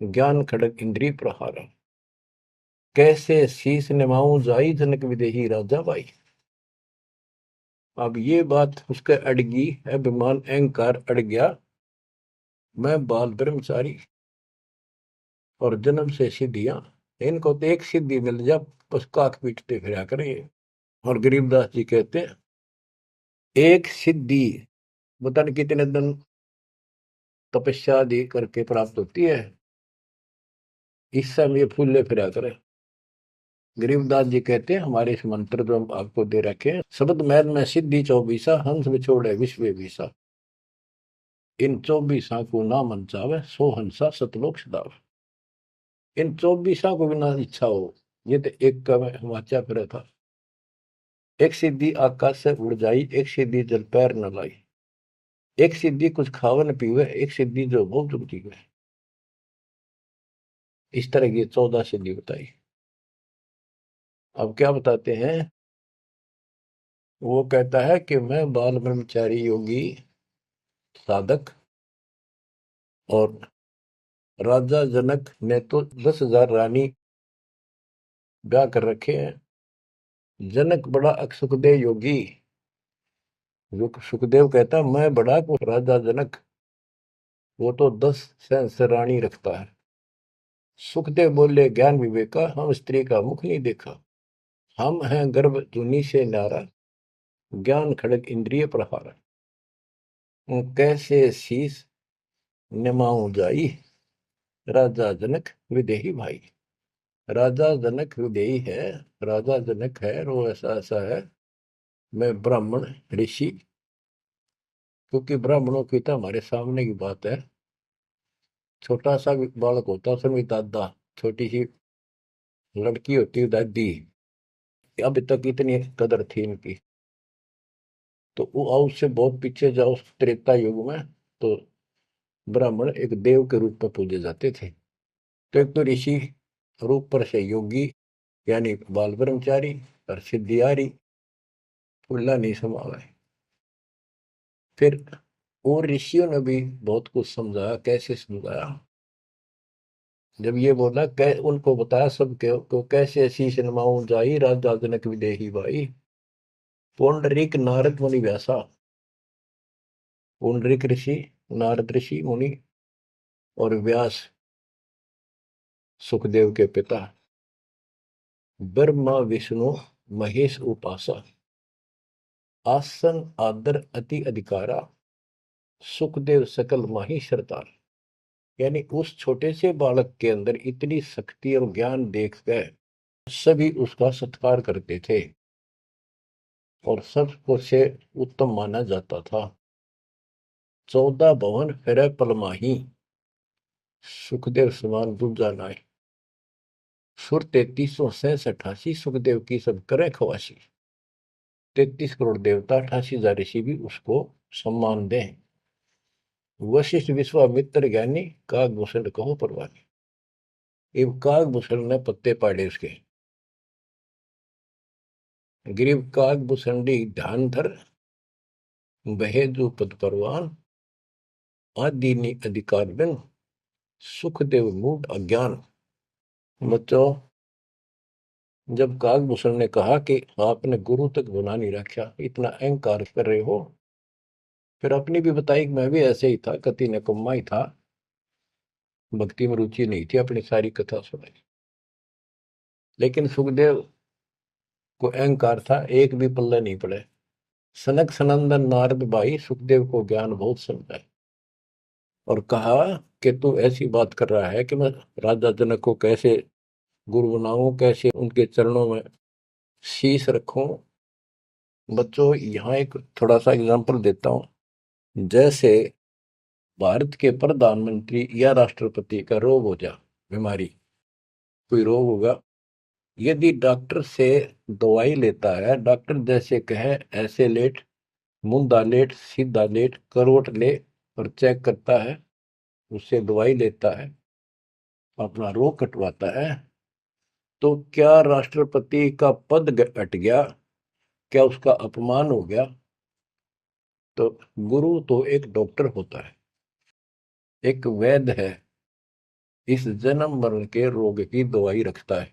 ज्ञान खड़ग इंद्रिय प्रहारा। कैसे शीस निमाऊं जाई, जनक विदेही राजा बाई। अब ये बात उसके अड़गी, अभिमान अहंकार अड़ गया। मैं बाल ब्रह्मचारी और जन्म से सिद्धियां, इनको तो एक सिद्धि मिल जा बस काक पीटते फिरा करें। और गरीबदास जी कहते हैं, एक सिद्धि बता नहीं कितने दिन तपस्या आदि करके प्राप्त होती है, इस समय फूले फिरा करे। गरीबदास जी कहते हैं, हमारे इस मंत्र जो हम आपको दे रखे हैं, शब्द मैल में सिद्धि 24, हंस बिछोड़े विश्व विसा। इन 24 को ना मन चावे, सो हंसा सतलोक सदाव। इन 24 को बिना इच्छा हो, ये तो एक का मैं वाचा फिर था। एक सिद्धि आकाश से उड़ जाई, एक सिद्धि जल पैर न लाई। एक सिद्धि कुछ खावन पीवे, एक सिद्धि जो बहुत जुगती है। इस तरह की 14 सिद्धि बताई। अब क्या बताते हैं, वो कहता है कि मैं बाल ब्रह्मचारी योगी साधक, और राजा जनक ने तो 10,000 रानी ब्याह कर रखे हैं। जनक बड़ा सुखदेव योगी। सुखदेव कहता मैं बड़ा को राजा जनक, वो तो 10 सहस्र रानी रखता है। सुखदेव बोले ज्ञान विवेका, हम स्त्री का मुख नहीं देखा। हम हैं गर्भ जूनी से नारा, ज्ञान खड़ग इंद्रिय प्रहारा। कैसे शीस निमाऊं जाई, राजा जनक विदेही भाई। राजा जनक विदेही है, राजा जनक है, और वो ऐसा ऐसा है। मैं ब्राह्मण ऋषि, क्योंकि ब्राह्मणों की तो हमारे सामने की बात है। छोटा सा बालक होता, उसमें भी दादा, छोटी सी लड़की होती है दादी। अब तक इतनी कदर थी इनकी। तो वो उससे बहुत पीछे जाओ, त्रेता युग में तो ब्राह्मण एक देव के रूप में पूजे जाते थे। तो एक तो ऋषि रूप पर से योगी, यानी बाल ब्रह्मचारी, और सिद्धियारी फुल्ला नहीं समावे। फिर और ऋषियों ने भी बहुत कुछ समझाया। कैसे समझाया? जब ये बोला उनको बताया सब को कैसे शीश नमाऊं जाई राजा जनक विदेही भाई। पुंडरीक नारद मुनि व्यासा। पुंडरीक ऋषि, नारद ऋषि मुनि और व्यास सुखदेव के पिता। ब्रह्मा विष्णु महेश उपासा। आसन आदर अति अधिकारा। सुखदेव सकल माही सरदार। यानी उस छोटे से बालक के अंदर इतनी शक्ति और ज्ञान देखकर सभी उसका सत्कार करते थे और सबको से उत्तम माना जाता था। 14 भवन फिर पलमाही। सुखदेव समान दूजा नाय। सुर 3368 सुखदेव की सब करे खवासी। 33 करोड़ देवता 88,000 ऋषि भी उसको सम्मान दें। वशिष्ठ विश्वामित्र ज्ञानी कागभूषण कहो परवानी। इब कागभूषण ने पत्ते पाड़े उसके। ग्रीव कागभूषणी ध्यान धर। बहेजु पद परवान। आदि अधिकार बिन। सुखदेव मूड अज्ञान। बच्चों, जब कागभूषण ने कहा कि आपने गुरु तक बना नहीं रखा, इतना अहंकार कर रहे हो, फिर अपनी भी बताई कि मैं भी ऐसे ही था, कति निकम्मा ही था, भक्ति में रुचि नहीं थी, अपनी सारी कथा सुनाई। लेकिन सुखदेव को अहंकार था, एक भी पल्ले नहीं पड़े। सनक सनंदन नारद भाई सुखदेव को ज्ञान बहुत समझाए और कहा कि तू ऐसी बात कर रहा है कि मैं राजा जनक को कैसे गुरु बनाऊं, कैसे उनके चरणों में शीश रखूं। बच्चों, यहाँ एक थोड़ा सा एग्जांपल देता हूं। जैसे भारत के प्रधानमंत्री या राष्ट्रपति का रोग हो जा, बीमारी, कोई रोग होगा, यदि डॉक्टर से दवाई लेता है, डॉक्टर जैसे कहे ऐसे लेट, मुंदा लेट, सीधा लेट, करवट ले, और चेक करता है, उससे दवाई लेता है, अपना रोग कटवाता है, तो क्या राष्ट्रपति का पद हट गया? क्या उसका अपमान हो गया? तो गुरु तो एक डॉक्टर होता है, एक वैद्य है, इस जन्म मरण के रोग की दवाई रखता है।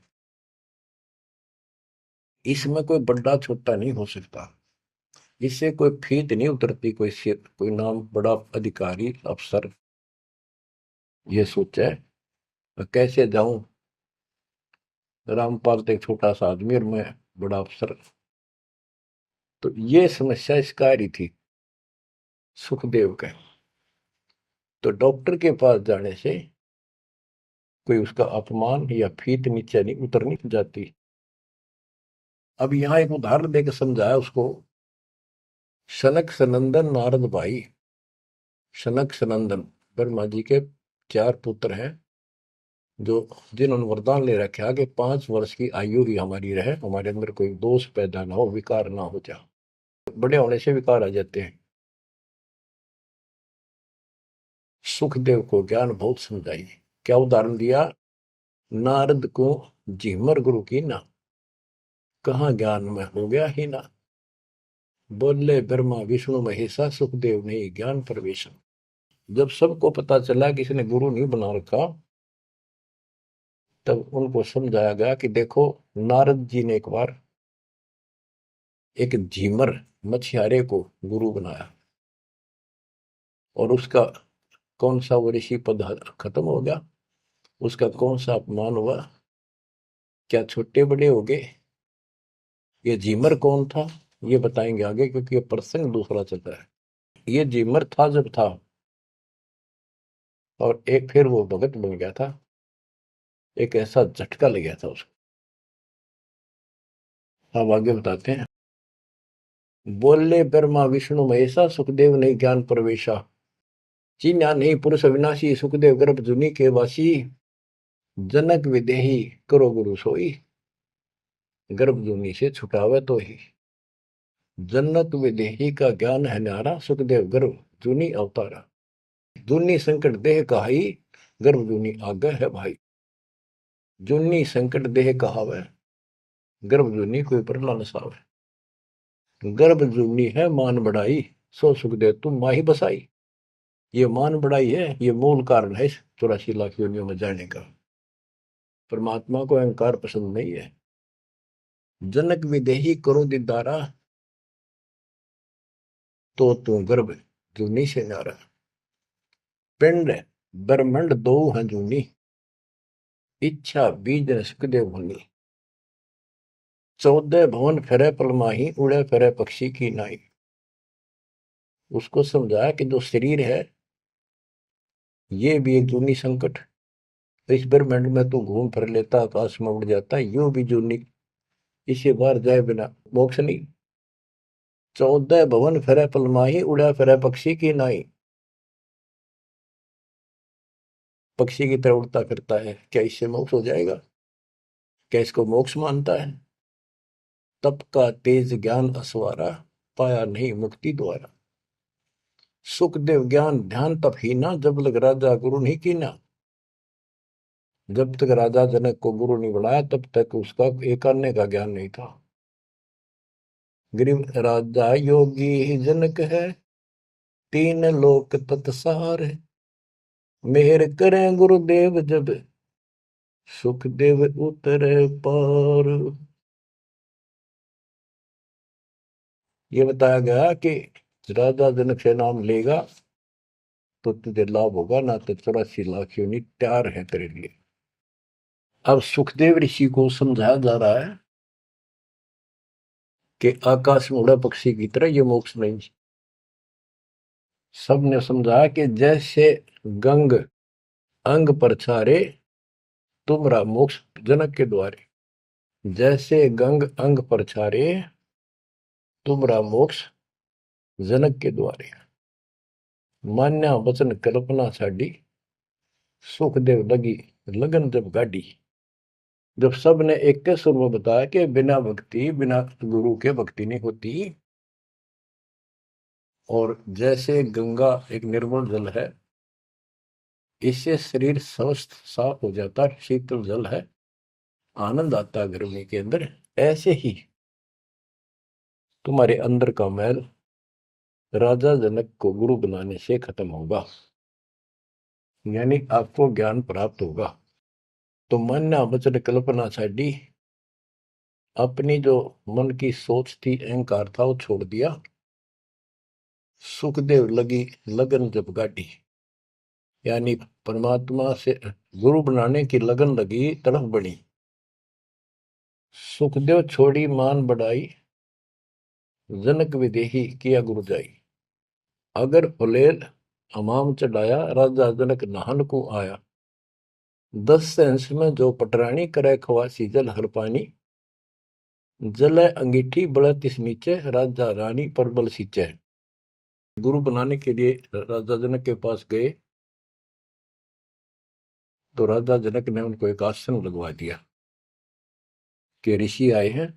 इसमें कोई बड़ा छोटा नहीं हो सकता, इससे कोई फीत नहीं उतरती। कोई नाम बड़ा अधिकारी अफसर ये सोचे कैसे जाऊं, रामपाल तो एक छोटा सा आदमी और मैं बड़ा अफसर। तो ये समस्या इसका आ रही थी सुखदेव के। तो डॉक्टर के पास जाने से कोई उसका अपमान या फीत नीचे नहीं उतरनी जाती। अब यहां एक उदाहरण देकर समझाया उसको। सनक सनंदन नारद भाई। सनक सनंदन ब्रह्मा जी के 4 पुत्र हैं, जो जिन्होंने वरदान ले रखा कि 5 वर्ष की आयु ही हमारी रहे, हमारे अंदर कोई दोष पैदा ना हो, विकार ना हो जाए। बड़े होने से विकार आ जाते हैं। सुखदेव को ज्ञान बहुत समझाई। क्या उदाहरण दिया? नारद को झिमर गुरु की ना, कहाँ ज्ञान में हो गया ही ना। बोले ब्रह्मा विष्णु महेशा सुखदेव ने ज्ञान प्रवेश। जब सबको पता चला कि इसने गुरु नहीं बना रखा, तब उनको समझाया गया कि देखो, नारद जी ने एक बार एक झीमर मछियारे को गुरु बनाया और उसका कौन सा वो ऋषि पद खत्म हो गया, उसका कौन सा अपमान हुआ, क्या छोटे बड़े हो गए। ये झीमर कौन था ये बताएंगे आगे, क्योंकि ये प्रसंग दूसरा चल रहा है। ये झीमर था जब था, और एक फिर वो भगत बन गया था, एक ऐसा झटका लग गया था उसको। अब आगे बताते हैं। बोले ब्रह्मा विष्णु महेशा सुखदेव ने ज्ञान प्रवेशा। चीन्या नहीं पुरुष अविनाशी सुखदेव गर्भ जुनी के वासी। जनक विदेही करो गुरु सोई। गर्भ जूनी से छुटावे तो ही। जनक विदेही का ज्ञान है न्यारा, सुखदेव गर्भ जूनी अवतारा। जूनी संकट देह कहाई, गर्भ जूनी आगे है भाई। जूनी संकट देह कहावे, गर्भ जूनी कोई परला न सावे। गर्भ जूनी है मान बढ़ाई, सो सुखदेव तुम माही बसाई। ये मान बढ़ाई है, ये मूल कारण है इस 84 लाख योनियों में जाने का। परमात्मा को अहंकार पसंद नहीं है। जनक विदेही करो दीदारा, तो तू गर्भ जूनी से नारा। पिंड ब्रह्मंड दो हैं जूनी, इच्छा बीज न सुखदेव भूनी। 14 भवन फिरे पलमाही, उड़े फिरे पक्षी की नाई। उसको समझाया कि जो शरीर है ये भी एक जूनी संकट। इस ब्रह्मांड में तो घूम फिर लेता, आकाश में उड़ जाता, यो भी जूनी, इसे बाहर जाए बिना मोक्ष नहीं। 14 भवन फिरे पलमाही, उड़ा फिरे पक्षी की नाई। पक्षी की तरह उड़ता फिरता है, क्या इससे मोक्ष हो जाएगा? क्या इसको मोक्ष मानता है? तप का तेज ज्ञान असवारा, पाया नहीं मुक्ति द्वारा। सुखदेव ज्ञान ध्यान तप ही ना, जब लग राजा गुरु नहीं कीना। जब तक राजा जनक को गुरु नहीं बनाया तब तक उसका एक अन्य का ज्ञान नहीं था। गरीब राजा योगी ही जनक है, तीन लोक तत्सार है। मेहर करें गुरुदेव जब, सुखदेव उतरे पार। ये बताया गया कि राजा जनक से नाम लेगा तो तुझे लाभ होगा, ना तो 84 लाख योनि तैयार है तेरे लिए। अब सुखदेव ऋषि को समझाया जा रहा है कि आकाश में उड़ा पक्षी की तरह ये मोक्ष नहीं। सबने समझाया कि जैसे गंग अंग पर छारे, तुमरा मोक्ष जनक के द्वारे। जैसे गंग अंग पर छारे, तुमरा मोक्ष जनक के द्वारे। मान्या वचन कल्पना छाड़ी, सुखदेव लगी लगन जब गाड़ी। जब सब ने एक के सुर में बताया कि बिना भक्ति, बिना गुरु के भक्ति नहीं होती। और जैसे गंगा एक निर्मल जल है, इससे शरीर स्वस्थ साफ हो जाता, शीतल जल है, आनंद आता है गर्मी के अंदर। ऐसे ही तुम्हारे अंदर का मैल राजा जनक को गुरु बनाने से खत्म होगा, यानी आपको ज्ञान प्राप्त होगा। तो मान्या वचन कल्पना छाड़ी, अपनी जो मन की सोच थी, अहंकार था, वो छोड़ दिया। सुखदेव लगी लगन जब गाड़ी, यानी परमात्मा से गुरु बनाने की लगन लगी, तड़फ बढ़ी। सुखदेव छोड़ी मान बढ़ाई, जनक विदेही किया गुरु जाई। अगर फुलेल हमाम चढ़ाया, राजा जनक नहान को आया। 10 सेंस में जो पटरानी करे खवासी जल हर पानी। जल अंगीठी बड़ा तिस नीचे, राजा रानी पर बल सींचे। गुरु बनाने के लिए राजा जनक के पास गए तो राजा जनक ने उनको एक आसन लगवा दिया कि ऋषि आए हैं,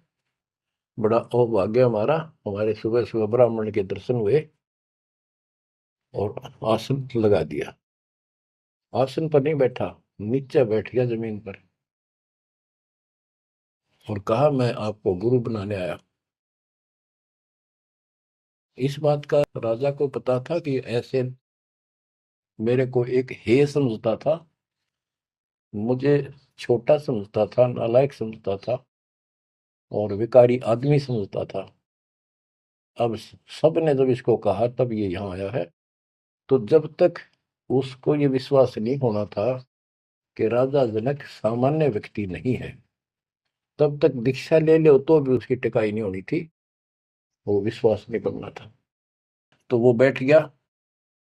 बड़ा अभाग्य हमारा, हमारे सुबह सुबह ब्राह्मण के दर्शन हुए और आसन लगा दिया। आसन पर नहीं बैठा, नीचे बैठ गया जमीन पर और कहा मैं आपको गुरु बनाने आया। इस बात का राजा को पता था कि ऐसे मेरे को एक हे समझता था, मुझे छोटा समझता था, नालायक समझता था और विकारी आदमी समझता था। अब सब ने जब इसको कहा तब ये यहाँ आया है। तो जब तक उसको ये विश्वास नहीं होना था कि राजा जनक सामान्य व्यक्ति नहीं है, तब तक दीक्षा ले लो तो भी उसकी टिकाई नहीं होनी थी, वो विश्वास नहीं करना था। तो वो बैठ गया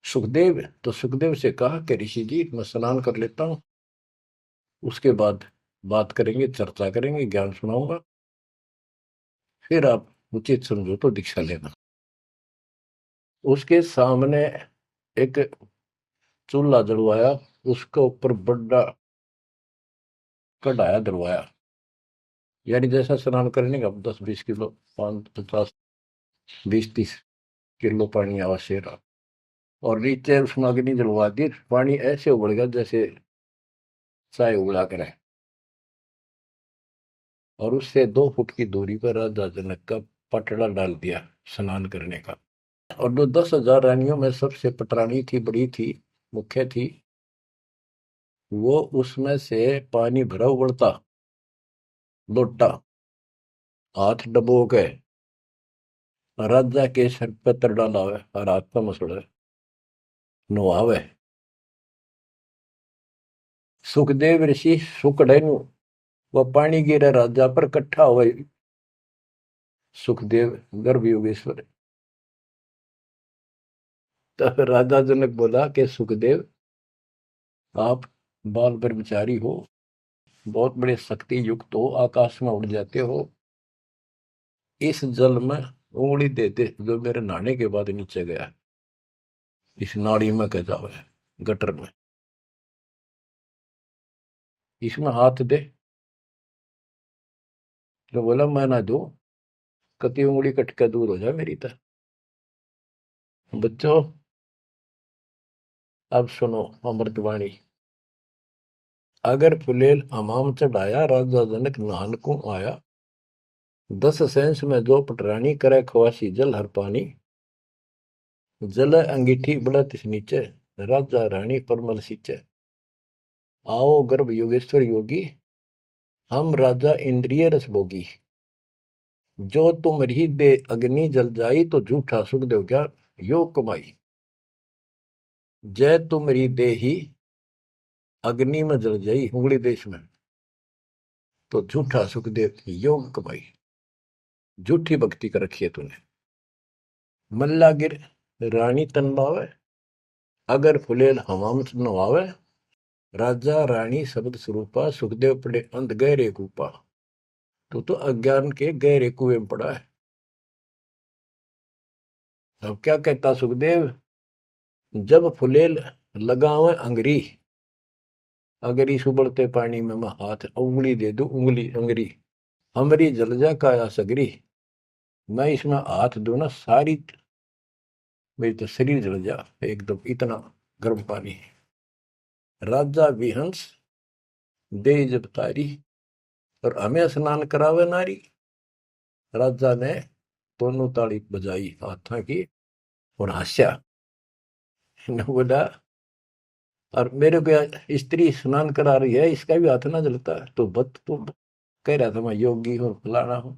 सुखदेव। तो सुखदेव से कहा कि ऋषि जी मैं स्नान कर लेता हूँ, उसके बाद बात करेंगे, चर्चा करेंगे, ज्ञान सुनाऊंगा, फिर आप उचित समझो तो दीक्षा लेना। उसके सामने एक चूल्हा जलवाया, उसके ऊपर बड़ा कढ़ाया दरवाया, यानी जैसा स्नान करने का 10-20 किलो, 5-50, 20-30 किलो पानी आवश्यक रहा। और नीचे उसमें अग्नि जलवा दी, पानी ऐसे उबल गया जैसे चाय उबला करे। और उससे 2 फुट की दूरी पर राजा जनक का पटड़ा डाल दिया स्नान करने का। और जो 10,000 रानियों में सबसे पटरानी थी, बड़ी थी, मुख्य थी, वो उसमें से पानी भरा उबलता लोटा हाथ डबो के राजा के सर पे तर डालावे और हाथ पे मसड़े नुआवे। सुखदेव ऋषि सुकड़े नु वह पानी गिरे राजा पर कट्ठा हुए। सुखदेव गर्भ योगेश्वर। तो राजा जनक बोला कि सुखदेव, आप बाल ब्रह्मचारी हो, बहुत बड़े शक्ति युक्त हो, आकाश में उड़ जाते हो, इस जल में उंगली दे दे जो मेरे नहाने के बाद नीचे गया, इस नाड़ी में कह जाओ, गटर में, इसमें हाथ दे। तो बोला मैं ना दू, कति उंगली कट के दूर हो जाए मेरी तरह। बच्चों अब सुनो अमृतवाणी। अगर फुलेल हमाम चढ़ाया, राजा जनक नहान को आया, 10 सेंस में जो पटरानी करे खवासी जल हर पानी, जल अंगीठी बढ़त नीचे, राजा रानी परमल सींचे। आओ गर्भ योगेश्वर योगी, हम राजा इंद्रिय रस भोगी, जो तुम रही दे अग्नि जल जाई, तो झूठा सुख देव क्या योग कमाई। जय तुम री दे ही अग्नि में जल जाई, उंगली देश में, तो झूठा सुख देव योग कमाई। झूठी भक्ति कर रखी है तूने। मल्ला गिर रानी तन बावे, अगर फुलेल हमाम नवावे, राजा रानी शब्द स्वरूपा, सुखदेव पड़े अंध गहरे कूपा। तो अज्ञान के गहरे कुएं में पड़ा है। अब क्या कहता सुखदेव, जब फुलेल लगावे अंगरी, अगर इस उबलते पानी में मैं हाथ उंगली दे दूं, उंगली अंगरी हमरी जल जा काया सगरी, मैं इसमें हाथ दूं ना, सारी मेरी तो शरीर जल जा एकदम, इतना गर्म पानी है। राजा विहंस दे जब तारी, और हमें स्नान करावे नारी। राजा ने दोनों ताली बजाई हाथा की और हंसा, न बोला, और मेरे को स्त्री स्नान करा रही है, इसका भी हाथ ना जलता, तो बत तो कह रहा था मैं योगी हूं, फलाना हूं।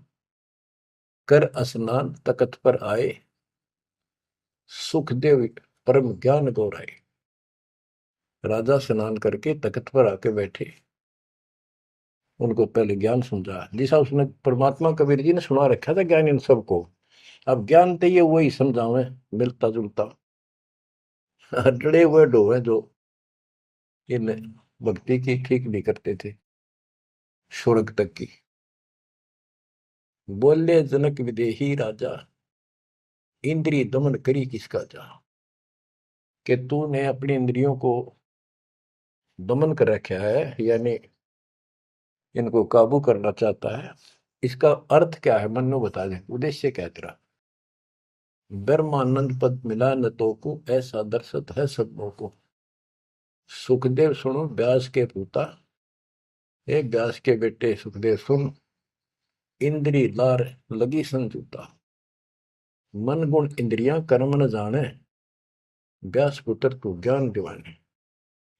कर स्नान तकत पर आए, सुखदेव परम ज्ञान गौराए। राजा स्नान करके तख्त पर आके बैठे, उनको पहले ज्ञान समझा, जैसा उसने परमात्मा कबीर जी ने सुना रखा था ज्ञान इन सबको। अब ज्ञान तो ये वही समझावे, मिलता जुलता डरे हुए डोवे जो इन भक्ति की ठीक नहीं करते थे स्वर्ग तक की। बोले जनक विदेही राजा, इंद्रिय दमन करी किसका जा, कि तूने अपनी इंद्रियों को दमन कर रखा है, यानी इनको काबू करना चाहता है। इसका अर्थ क्या है, मन्नू बता दे, उद्देश्य क्या है तेरा। ब्रह्मानंद पद मिला न तो को, ऐसा दर्शत है सबों को। सुखदेव सुनो व्यास के पूता, एक व्यास के बेटे सुखदेव सुन, इंद्री लार लगी संजूता, मन गुण इंद्रियां कर्म न जाने, व्यास पुत्र तू ज्ञान दिवाने।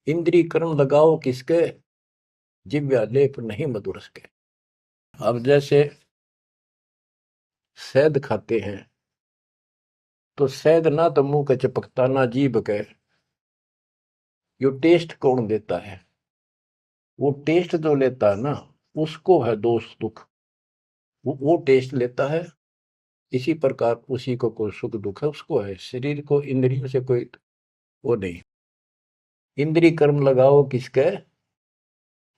इंद्री कर्म लगाओ किसके, जिव्या लेप नहीं मधुरस के। अब जैसे शहद खाते हैं, तो शहद ना तो मुंह के चिपकता ना जीभ के, यो टेस्ट कौन देता है, वो टेस्ट जो लेता है ना, उसको है दोष दुख, वो टेस्ट लेता है। इसी प्रकार उसी को कोई सुख दुख है, उसको है। शरीर को इंद्रियों से कोई वो नहीं। इंद्री कर्म लगाओ किसके,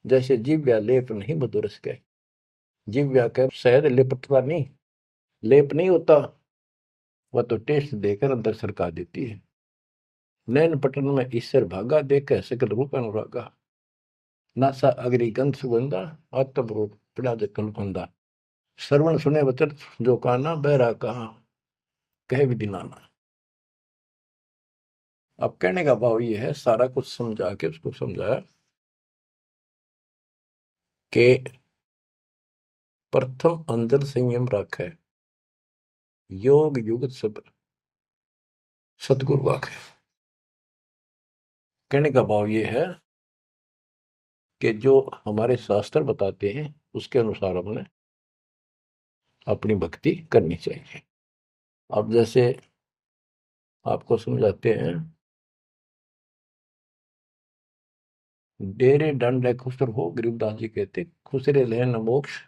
जैसे जिव्या लेप नहीं मधुरस के। जिव्या के शहद लिपटता नहीं, लेप नहीं होता, वह तो टेस्ट देकर अंदर सरका देती है। नैन पटन में ईश्वर भागा, देखे सकल रूप अनुरागा, नासा अग्नि गंध सुगंधा, आत्म रूप पिड़ा जल फंदा। श्रवण सुने वचन जो काना, बहरा कहा कहे विधि नाना। अब कहने का भाव ये है, सारा कुछ समझा के उसको समझाया कि प्रथम अंदर संयम रखे, योग युगत सब्र, सदगुरु वाक्य। कहने का भाव ये है कि जो हमारे शास्त्र बताते हैं उसके अनुसार हमने अपनी भक्ति करनी चाहिए। अब जैसे आपको समझाते हैं, डेरे दंड खुसर हो, गरीबदास जी कहते खुसरे ले न मोक्ष।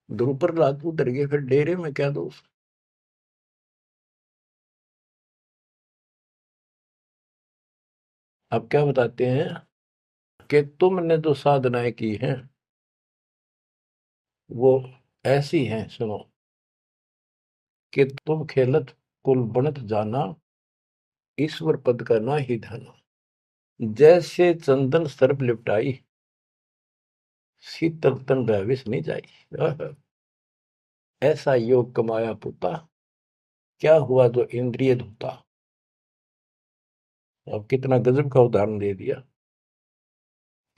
द्रुपर रात उतर गए, फिर डेरे में क्या दोष। अब क्या बताते हैं कि तुमने जो साधनाएं की हैं वो ऐसी हैं, सुनो, कि तुम खेलत कुल बनत जाना, ईश्वर पद का ना ही धना। जैसे चंदन सर्प लिपटाई, शीतल तन भविष्य नहीं जाई। ऐसा योग कमाया पुता, क्या हुआ जो इंद्रिय धूता। अब कितना गजब का उदाहरण दे दिया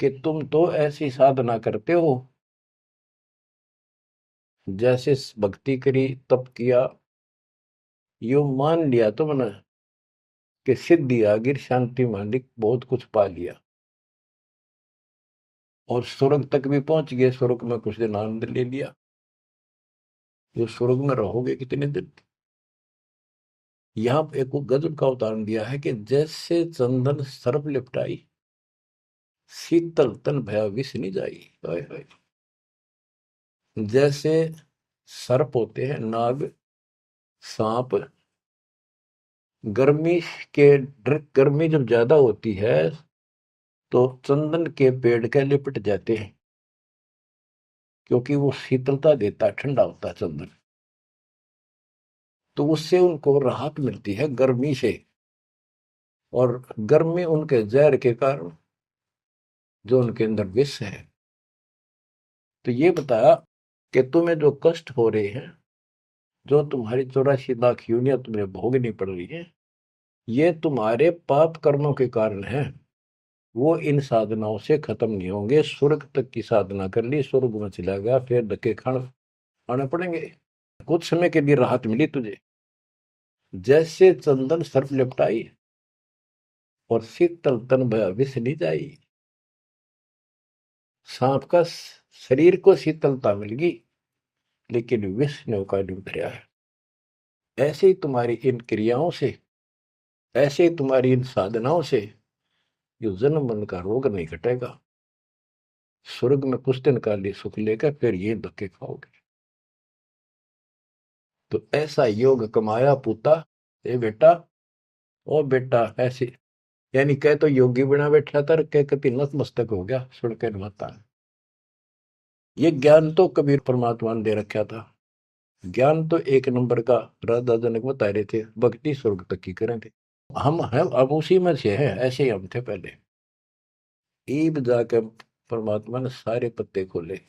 कि तुम तो ऐसी साधना करते हो, जैसे भक्ति करी, तप किया, यो मान लिया तुमने कि सिद्धि आ गिर, शांति मालिक, बहुत कुछ पा लिया और स्वर्ग तक भी पहुंच गए। स्वर्ग में कुछ दिन आनंद ले लिया। जो स्वर्ग में रहोगे कितने दिन। यहाँ पे एक गजब का उदाहरण दिया है कि जैसे चंदन सर्प लिपटाई, शीतल तन भया विष नहीं जाई। हाय हाय। जैसे सर्प होते हैं, नाग, सांप, गर्मी के गर्मी जब ज्यादा होती है तो चंदन के पेड़ के लिपट जाते हैं, क्योंकि वो शीतलता देता है, ठंडा होता है चंदन। तो उससे उनको राहत मिलती है गर्मी से, और गर्मी उनके जहर के कारण जो उनके अंदर विष है। तो ये बताया कि तुम्हें जो कष्ट हो रहे हैं, जो तुम्हारी 84 लाख यूनियन तुम्हें भोगनी पड़ रही है, ये तुम्हारे पाप कर्मों के कारण है। वो इन साधनाओं से खत्म नहीं होंगे। स्वर्ग तक की साधना कर ली, स्वर्ग में चला गया, फिर धक्के खाने पड़ेंगे। कुछ समय के लिए राहत मिली तुझे, जैसे चंदन सर्प लिपटाई और शीतल तन भया विष नहीं जाई। सांप का शरीर को शीतलता मिल गई, लेकिन विष ने का नहीं उतरा है। ऐसे ही तुम्हारी इन क्रियाओं से, ऐसे ही तुम्हारी इन साधनाओं से जो जन्म मन का रोग नहीं घटेगा। स्वर्ग में कुछ दिन का लिए सुख लेकर फिर ये धक्के खाओगे। तो ऐसा योग कमाया पूता, ए बेटा, ओ बेटा, ऐसे यानी कह तो योगी बना बैठा था, कह कति नतमस्तक हो गया सुनकर माता। ये ज्ञान तो कबीर परमात्मा ने दे रखा था। ज्ञान तो एक नंबर का राधा जनक बता रहे थे, भक्ति स्वर्ग तक की करें थे। हम हैं अब उसी में से हैं, ऐसे ही हम थे पहले। ईब जाकर परमात्मा ने सारे पत्ते खोले।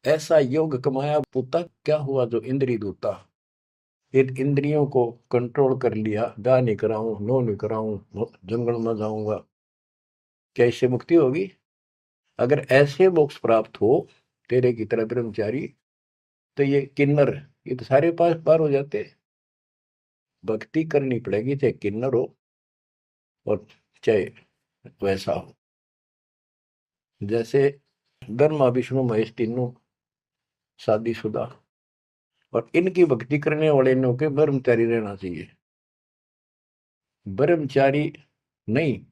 ऐसा योग कमाया पुता, क्या हुआ जो इंद्रिय दूता। इन इंद्रियों को कंट्रोल कर लिया, गा नहीं कराऊं, नो नहीं कराऊं, जंगल में जाऊंगा, क्या इससे मुक्ति होगी। अगर ऐसे मोक्ष प्राप्त हो तेरे की तरह ब्रह्मचारी, तो ये किन्नर, ये तो सारे पास पार हो जाते। भक्ति करनी पड़ेगी, चाहे किन्नर हो और चाहे वैसा हो। जैसे ब्रह्मा विष्णु महेश तीनों शादीशुदा, और इनकी भक्ति करने वाले इनों के ब्रह्मचारी रहना चाहिए। ब्रह्मचारी नहीं,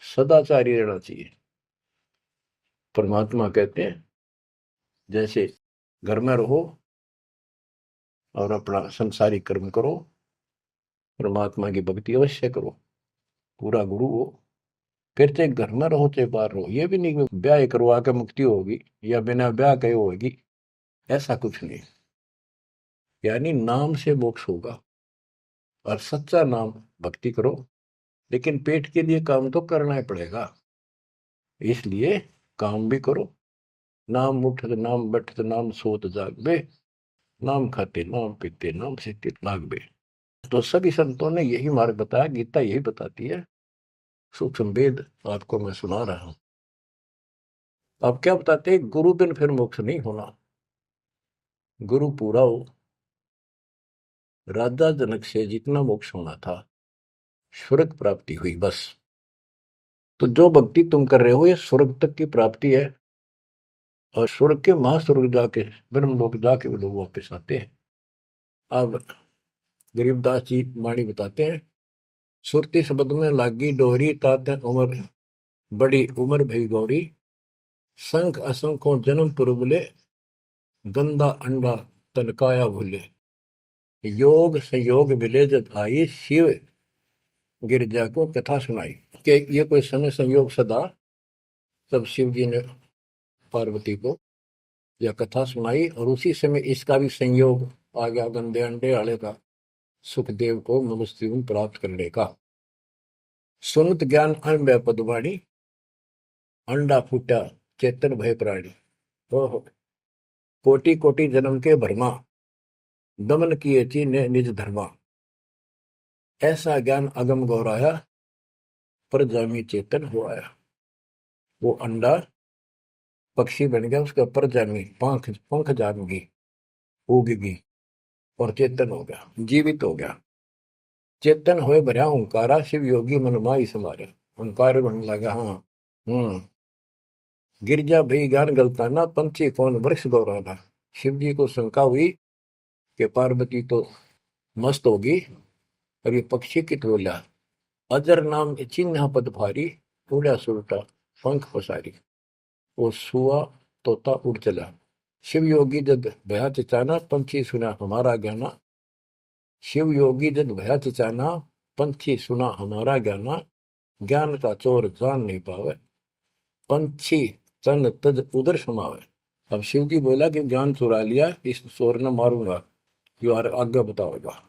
सदाचारी रहना चाहिए। परमात्मा कहते हैं जैसे घर में रहो और अपना संसारिक कर्म करो, परमात्मा की भक्ति अवश्य करो, पूरा गुरु हो। फिर चाहे घर में रहो चाहे बाहर रहो। ये भी नहीं कि ब्याह करवा के मुक्ति होगी या बिना ब्याह के होगी, ऐसा कुछ नहीं। यानी नाम से मोक्ष होगा, और सच्चा नाम भक्ति करो, लेकिन पेट के लिए काम तो करना ही पड़ेगा। इसलिए काम भी करो। नाम उठत नाम बैठत नाम सोत जागबे, नाम खाते नाम पीते नाम से लागबे। तो सभी संतों ने यही मार्ग बताया, गीता यही बताती है। सूक्ष्म वेद आपको मैं सुना रहा हूं। अब क्या बताते हैं, गुरु बिन फिर मोक्ष नहीं होना। गुरु पूरा हो, राजा जनक से जितना मोक्ष होना था, स्वर्ग प्राप्ति हुई बस। तो जो भक्ति तुम कर रहे हो ये स्वर्ग तक की प्राप्ति है, और स्वर्ग के महास्वर्ग जाके ब्रह्म लोक जाके वो लोग वापस आते हैं। अब गरीबदास जी वाणी बताते हैं, सुरती शब्द में लागी डोरी तात उम्र, बड़ी उम्र भई गौरी, संख असंखों जन्म पुरबले, गंदा अंडा तनकाया भूले। योग संयोग मिले जब आई, शिव गिरजा को कथा सुनाई। कि ये कोई समय संयोग सदा, तब शिव जी ने पार्वती को यह कथा सुनाई, और उसी समय इसका भी संयोग आ गया गंदे अंडे वाले का, सुखदेव को मनुष्य प्राप्त करने का। सुनत ज्ञान अन पदवाणी, अंडा फूटा चेतन भय प्राणी। ओहो, कोटि कोटि जन्म के भरमा, दमन किए थी ने निज धर्मा। ऐसा ज्ञान अगम गौराया, पर जामी चेतन हो आया। वो अंडा पक्षी बन गया, उसके ऊपर जामी पंख पंख जामगी, उगगी, और चेतन हो गया, जीवित हो गया। चेतन होए भरा ओंकारा, शिव योगी मन माई समारे। ओंकार बनने लगा। हाँ। गिरजा भई ज्ञान गलताना, पंछी कौन वृक्ष गौराना। शिव जी को शंका हुई कि पार्वती तो मस्त होगी, और ये पक्षी कित बोला। अजर नाम चिन्ह पद भारी, उड़ा सुरटा पंख पसारी। वो सुआ तोता उड़ चला। शिव योगी जद भया चिचाना, पंछी सुना हमारा ज्ञाना। शिव योगी जद भया चिचाना, पंछी सुना हमारा ज्ञाना। ज्ञान का चोर जान नहीं पावे, पंछी तन तज उधर समावे। अब शिव जी बोला कि ज्ञान चुरा लिया, इस चोर ने मारूंगा, जो आगे बताओगा।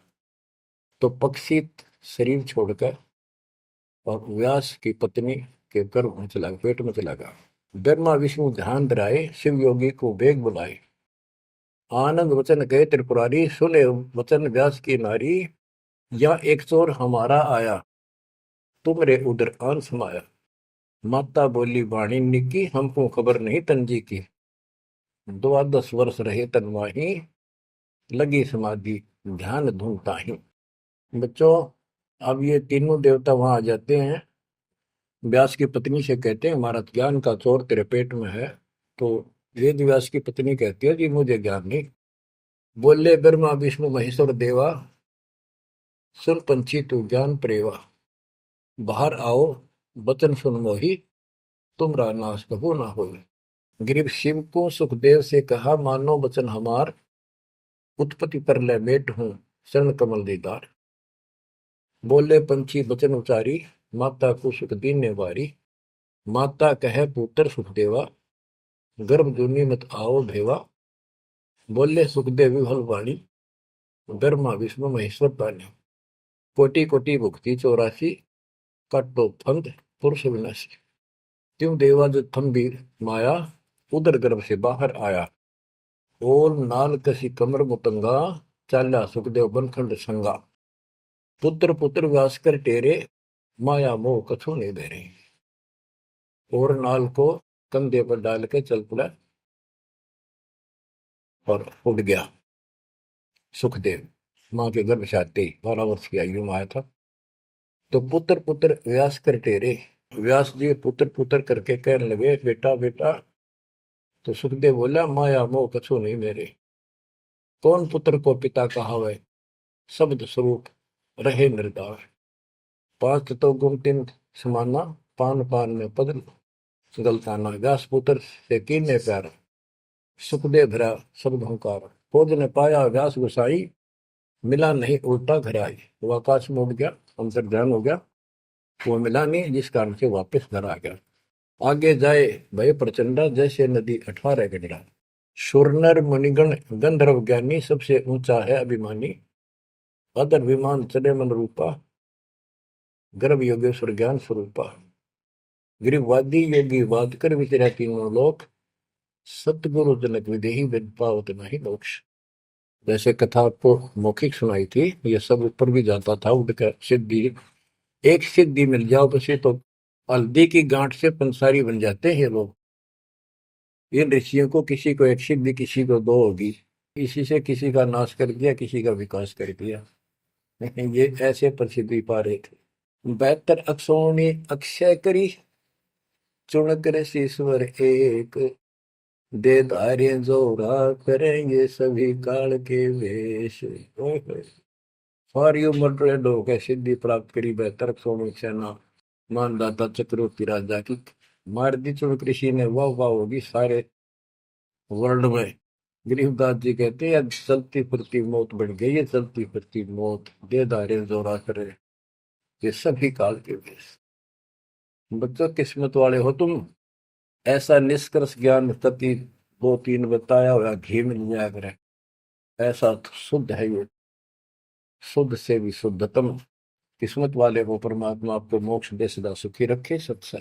तो पक्षी शरीर छोड़कर और व्यास की पत्नी के गर्भ में चला गया, पेट में चला गया। ब्रह्मा विष्णु ध्यान धराए, शिव योगी को बेग बुलाए। आनंद वचन गए त्रिपुरारी, सुने वचन व्यास की नारी। या एक चोर हमारा आया, तुमरे उधर आन समाया। माता बोली वाणी निकी, हमको खबर नहीं तंजी की। 12 वर्ष रहे तनवाही, लगी समाधि ध्यान धूमता ही। बच्चों, अब ये तीनों देवता वहां आ जाते हैं, व्यास की पत्नी से कहते हैं हमारा ज्ञान का चोर तेरे पेट में है। तो वेद व्यास की पत्नी कहती है जी मुझे ज्ञान नहीं। बोले ब्रह्मा विष्णु महेश्वर देवा, सुन पंछी तू ज्ञान प्रेवा। बाहर आओ वचन सुन मोही, तुमरा नाश कबू ना हो। गिरीव शिव को सुखदेव से कहा, मानो वचन हमार, उत्पत्ति पर ले मेट हूं शरण कमल दीदार। बोले पंछी वचन उचारी, माता को सुख दीन ने वारी। माता कहे पुत्र सुखदेवा, गर्भ जूनी मत आओ भेवा। बोले सुखदेव विफल वाणी, ब्रह्मा विष्णु महेश्वर पानी। कोटि कोटि भुक्ति 84, काटो फंद पुरुष विनाशी। त्यों देवा जो थम्बीर माया, उदर गर्भ से बाहर आया। ओल नाल कसी कमर मुतंगा, चाल्या सुखदेव बनखंड संगा। पुत्र पुत्र व्यास कर टेरे, माया मोह कछु नहीं बेरे। और नाल को कंधे पर डाल के चल पड़ा और उड़ गया सुखदेव। मां के गर्भ से आते ही 12 वर्ष की आयु में आया था। तो पुत्र पुत्र व्यास कर टेरे, व्यास जी पुत्र पुत्र करके कहने लगे बेटा बेटा। तो सुखदेव बोला माया मोह कछु नहीं मेरे। कौन पुत्र को पिता कहावे, शब्द स्वरूप रहे निर्दार। 5 तो गुण 3 समाना, पान पान में पद गलताना। व्यास पुत्र से कीने प्यार, सुखदेव भरा शब्द हंकार। खोज ने पाया व्यास गुसाई, मिला नहीं उल्टा घर आई। वो आकाश में उड़ गया, अंतर ध्यान हो गया, वो मिला नहीं, जिस कारण से वापस घर आ गया। आगे जाए भय प्रचंडा, जैसे नदी 18 गंडा। सुरनर मुनिगण गंधर्व ज्ञानी, सबसे ऊंचा है अभिमानी। अदर विमान चले मन रूपा, गर्भ योगेश्वर ज्ञान स्वरूपा। गिरिवादी योगी वाद कर विचरा तीनों लोक, सतगुरु जनक विदेही विद पावत नहीं मोक्ष। जैसे कथा आपको मौखिक सुनाई थी, ये सब ऊपर भी जाता था उड़कर। सिद्धि एक सिद्धि मिल जाओ बसे तो हल्दी की गांठ से पंसारी बन जाते हैं लोग। इन ऋषियों को किसी को एक सिद्धि किसी को 2 होगी, इसी से किसी का नाश कर दिया, किसी का विकास कर दिया। लेकिन ये ऐसे प्रसिद्धि पा रहे थे। 72 अक्षरों ने अक्षय करी, चुन कर ईश्वर एक, दे धार्य जोरा करेंगे सभी काल के वेश। ओए होए। सारी उम्र टोले लोग है सिद्धि प्राप्त करी, 72 अक्षरों में सेना मानदाता चक्रवर्ती राजा की मार दी चुन कृषि ने, वाह वाह होगी सारे वर्ल्ड में। गरीबदास जी कहते हैं चलती फिरती मौत बढ़ गई है, चलती फिरती मौत, दे धारे जोरा करे ये सभी काल के वेश। बच्चों किस्मत वाले हो तुम, ऐसा निष्कर्ष ज्ञान तति 2-3 बताया हुआ घी मिल जाया करे, ऐसा तो शुद्ध है ये, शुद्ध से भी शुद्धतम। किस्मत वाले को परमात्मा आपको मोक्ष दे, सदा सुखी रखे। सत्संग।